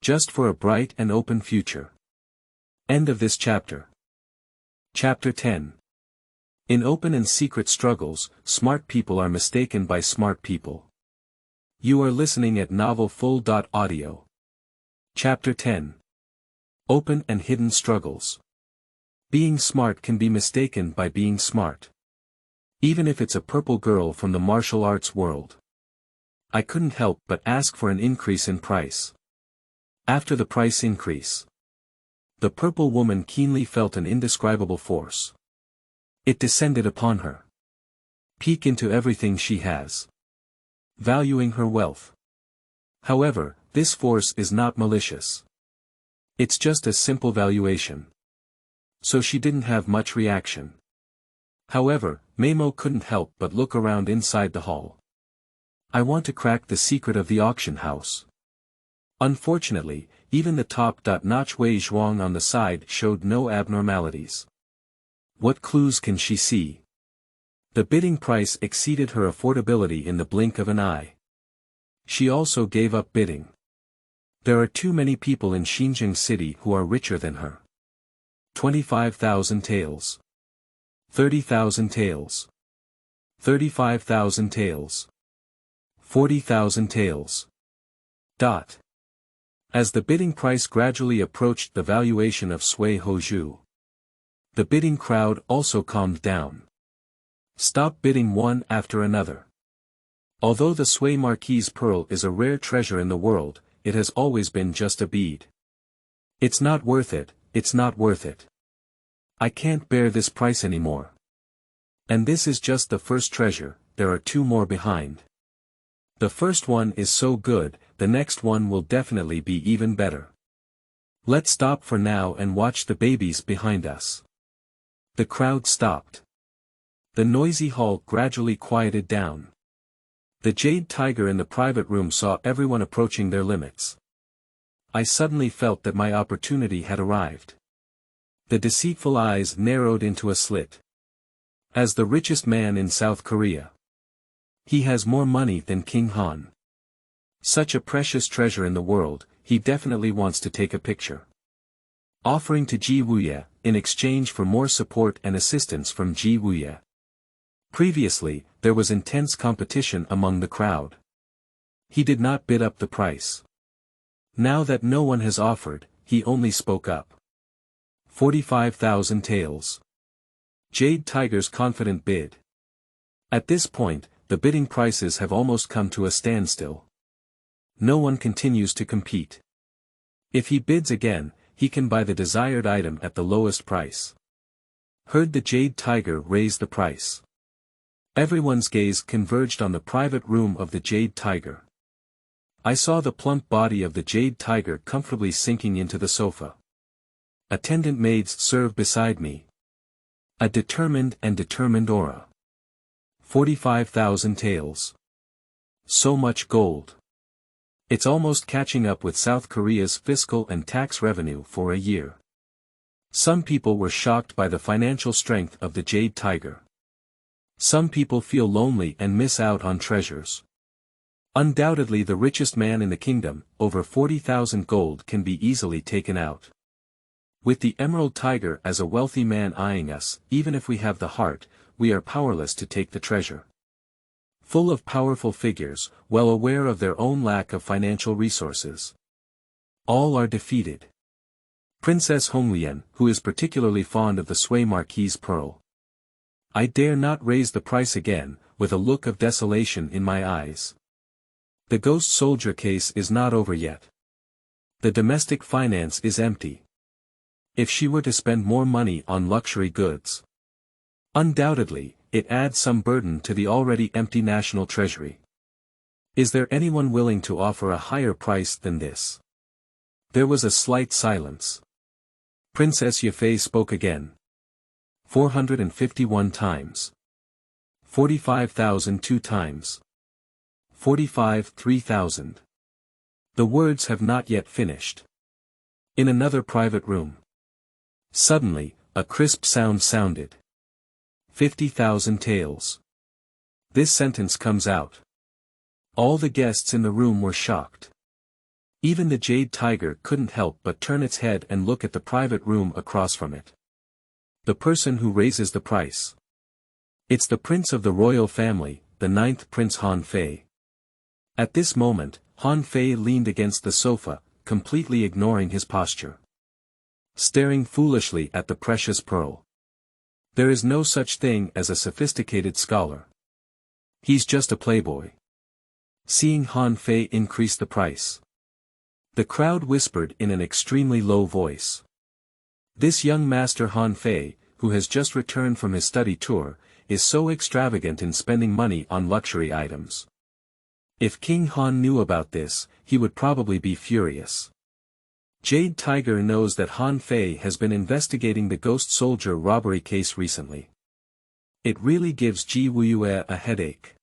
Speaker 1: Just for a bright and open future. End of this chapter. Chapter 10. In open and secret struggles, smart people are mistaken by smart people. You are listening at novelfull.audio. Chapter 10. Open and hidden struggles. Being smart can be mistaken by being smart. Even if it's a purple girl from the martial arts world. I couldn't help but ask for an increase in price. After the price increase. The purple woman keenly felt an indescribable force. It descended upon her. Peek into everything she has. Valuing her wealth. However, this force is not malicious. It's just a simple valuation. So she didn't have much reaction. However, Meimo couldn't help but look around inside the hall. I want to crack the secret of the auction house. Unfortunately, even the top-notch Wei Zhuang on the side showed no abnormalities. What clues can she see? The bidding price exceeded her affordability in the blink of an eye. She also gave up bidding. There are too many people in Xinzheng city who are richer than her. 25,000 taels. 30,000 taels. 35,000 taels. 40,000 taels. As the bidding price gradually approached the valuation of Suihou, the bidding crowd also calmed down. Stop bidding one after another. Although the Sui Marquis pearl is a rare treasure in the world, it has always been just a bead. It's not worth it, it's not worth it. I can't bear this price anymore. And this is just the first treasure, there are two more behind. The first one is so good, the next one will definitely be even better. Let's stop for now and watch the babies behind us. The crowd stopped. The noisy hall gradually quieted down. The jade tiger in the private room saw everyone approaching their limits. I suddenly felt that my opportunity had arrived. The deceitful eyes narrowed into a slit. As the richest man in South Korea. He has more money than King Han. Such a precious treasure in the world, he definitely wants to take a picture. Offering to Ji Wuyue, in exchange for more support and assistance from Ji Wuyue. Previously, there was intense competition among the crowd. He did not bid up the price. Now that no one has offered, he only spoke up. 45,000 taels. Jade Tiger's confident bid. At this point, the bidding prices have almost come to a standstill. No one continues to compete. If he bids again, he can buy the desired item at the lowest price. Heard the Jade Tiger raise the price. Everyone's gaze converged on the private room of the Jade Tiger. I saw the plump body of the Jade Tiger comfortably sinking into the sofa. Attendant maids serve beside me. A determined aura. 45,000 taels. So much gold. It's almost catching up with South Korea's fiscal and tax revenue for a year. Some people were shocked by the financial strength of the Jade Tiger. Some people feel lonely and miss out on treasures. Undoubtedly the richest man in the kingdom, over 40,000 gold can be easily taken out. With the Emerald Tiger as a wealthy man eyeing us, even if we have the heart, we are powerless to take the treasure. Full of powerful figures, well aware of their own lack of financial resources. All are defeated. Princess Honglian, who is particularly fond of the Sui Marquis pearl. I dare not raise the price again, with a look of desolation in my eyes. The ghost soldier case is not over yet. The domestic finance is empty. If she were to spend more money on luxury goods, undoubtedly, it adds some burden to the already empty national treasury. Is there anyone willing to offer a higher price than this? There was a slight silence. Princess Yafei spoke again. 451 times. 45,000 2 times. 45 3,000. The words have not yet finished. In another private room. Suddenly, a crisp sound sounded. 50,000 taels. This sentence comes out. All the guests in the room were shocked. Even the Jade Tiger couldn't help but turn its head and look at the private room across from it. The person who raises the price. It's the prince of the royal family, the 9th Prince Han Fei. At this moment, Han Fei leaned against the sofa, completely ignoring his posture. Staring foolishly at the precious pearl. There is no such thing as a sophisticated scholar. He's just a playboy. Seeing Han Fei increase the price. The crowd whispered in an extremely low voice. This young master Han Fei, who has just returned from his study tour, is so extravagant in spending money on luxury items. If King Han knew about this, he would probably be furious. Jade Tiger knows that Han Fei has been investigating the ghost soldier robbery case recently. It really gives Wuyue a headache.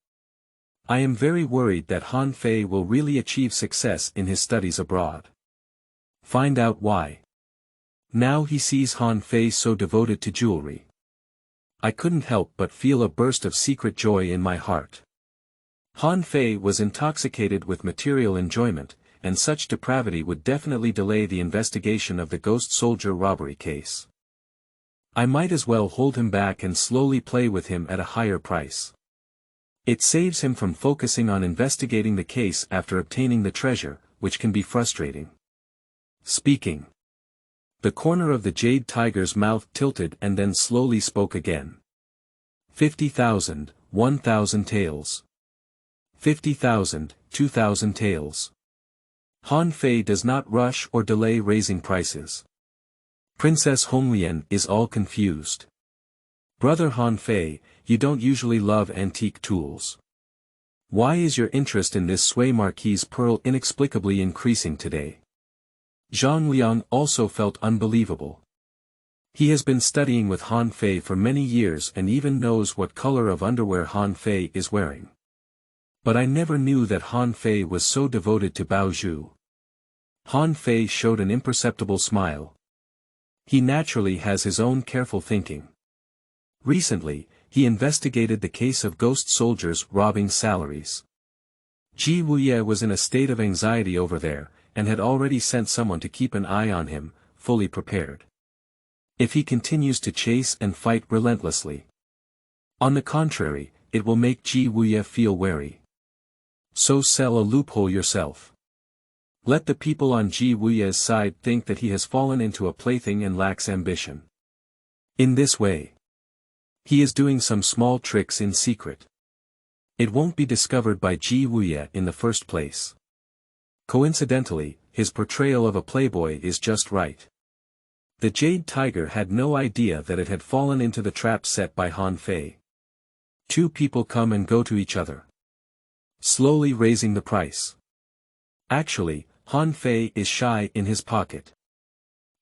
Speaker 1: I am very worried that Han Fei will really achieve success in his studies abroad. Find out why. Now he sees Han Fei so devoted to jewelry. I couldn't help but feel a burst of secret joy in my heart. Han Fei was intoxicated with material enjoyment, and such depravity would definitely delay the investigation of the ghost soldier robbery case. I might as well hold him back and slowly play with him at a higher price. It saves him from focusing on investigating the case after obtaining the treasure, which can be frustrating. Speaking. The corner of the Jade Tiger's mouth tilted and then slowly spoke again. 50,000, 1,000 taels. 50,000, 2,000 taels. Han Fei does not rush or delay raising prices. Princess Honglian is all confused. Brother Han Fei, you don't usually love antique tools. Why is your interest in this Sui Marquis pearl inexplicably increasing today? Zhang Liang also felt unbelievable. He has been studying with Han Fei for many years and even knows what color of underwear Han Fei is wearing. But I never knew that Han Fei was so devoted to Bao Zhu. Han Fei showed an imperceptible smile. He naturally has his own careful thinking. Recently, he investigated the case of ghost soldiers robbing salaries. Wuyue was in a state of anxiety over there, and had already sent someone to keep an eye on him, fully prepared. If he continues to chase and fight relentlessly. On the contrary, it will make Wuyue feel wary. So sell a loophole yourself. Let the people on Wuyue's side think that he has fallen into a plaything and lacks ambition. In this way, he is doing some small tricks in secret. It won't be discovered by Wuyue in the first place. Coincidentally, his portrayal of a playboy is just right. The Jade Tiger had no idea that it had fallen into the trap set by Han Fei. Two people come and go to each other, slowly raising the price. Actually, Han Fei is shy in his pocket.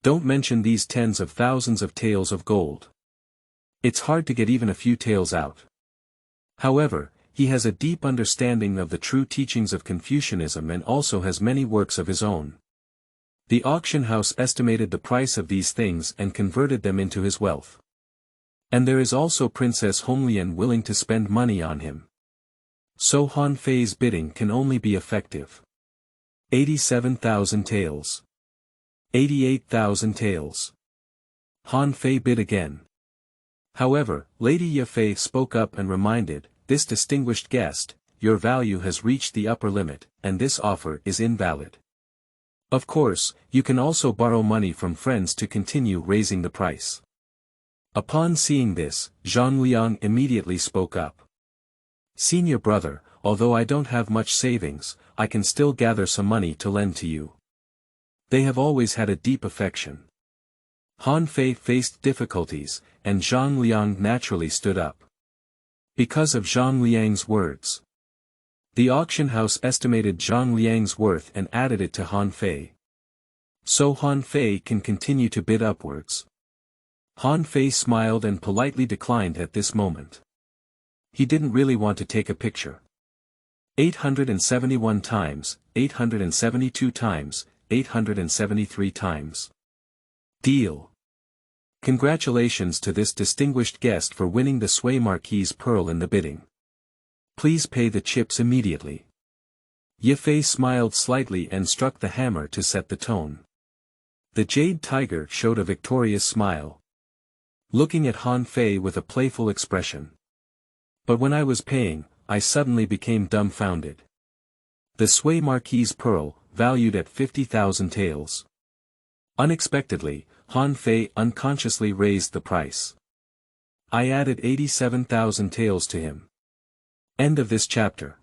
Speaker 1: Don't mention these tens of thousands of taels of gold. It's hard to get even a few taels out. However, he has a deep understanding of the true teachings of Confucianism and also has many works of his own. The auction house estimated the price of these things and converted them into his wealth. And there is also Princess Honglian willing to spend money on him. So Han Fei's bidding can only be effective. 87,000 taels. 88,000 taels. Han Fei bid again. However, Lady Yafei spoke up and reminded, "This distinguished guest, your value has reached the upper limit, and this offer is invalid. Of course, you can also borrow money from friends to continue raising the price." Upon seeing this, Zhang Liang immediately spoke up. "Senior brother, although I don't have much savings, I can still gather some money to lend to you." They have always had a deep affection. Han Fei faced difficulties, and Zhang Liang naturally stood up. Because of Zhang Liang's words. The auction house estimated Zhang Liang's worth and added it to Han Fei. So Han Fei can continue to bid upwards. Han Fei smiled and politely declined at this moment. He didn't really want to take a picture. 871 times, 872 times, 873 times. Deal. Congratulations to this distinguished guest for winning the Sui Marquis pearl in the bidding. Please pay the chips immediately. Yafei smiled slightly and struck the hammer to set the tone. The Jade Tiger showed a victorious smile, looking at Han Fei with a playful expression. But when I was paying, I suddenly became dumbfounded. The Sui Marquis pearl, valued at 50,000 taels. Unexpectedly, Han Fei unconsciously raised the price. I added 87,000 taels to him. End of this chapter.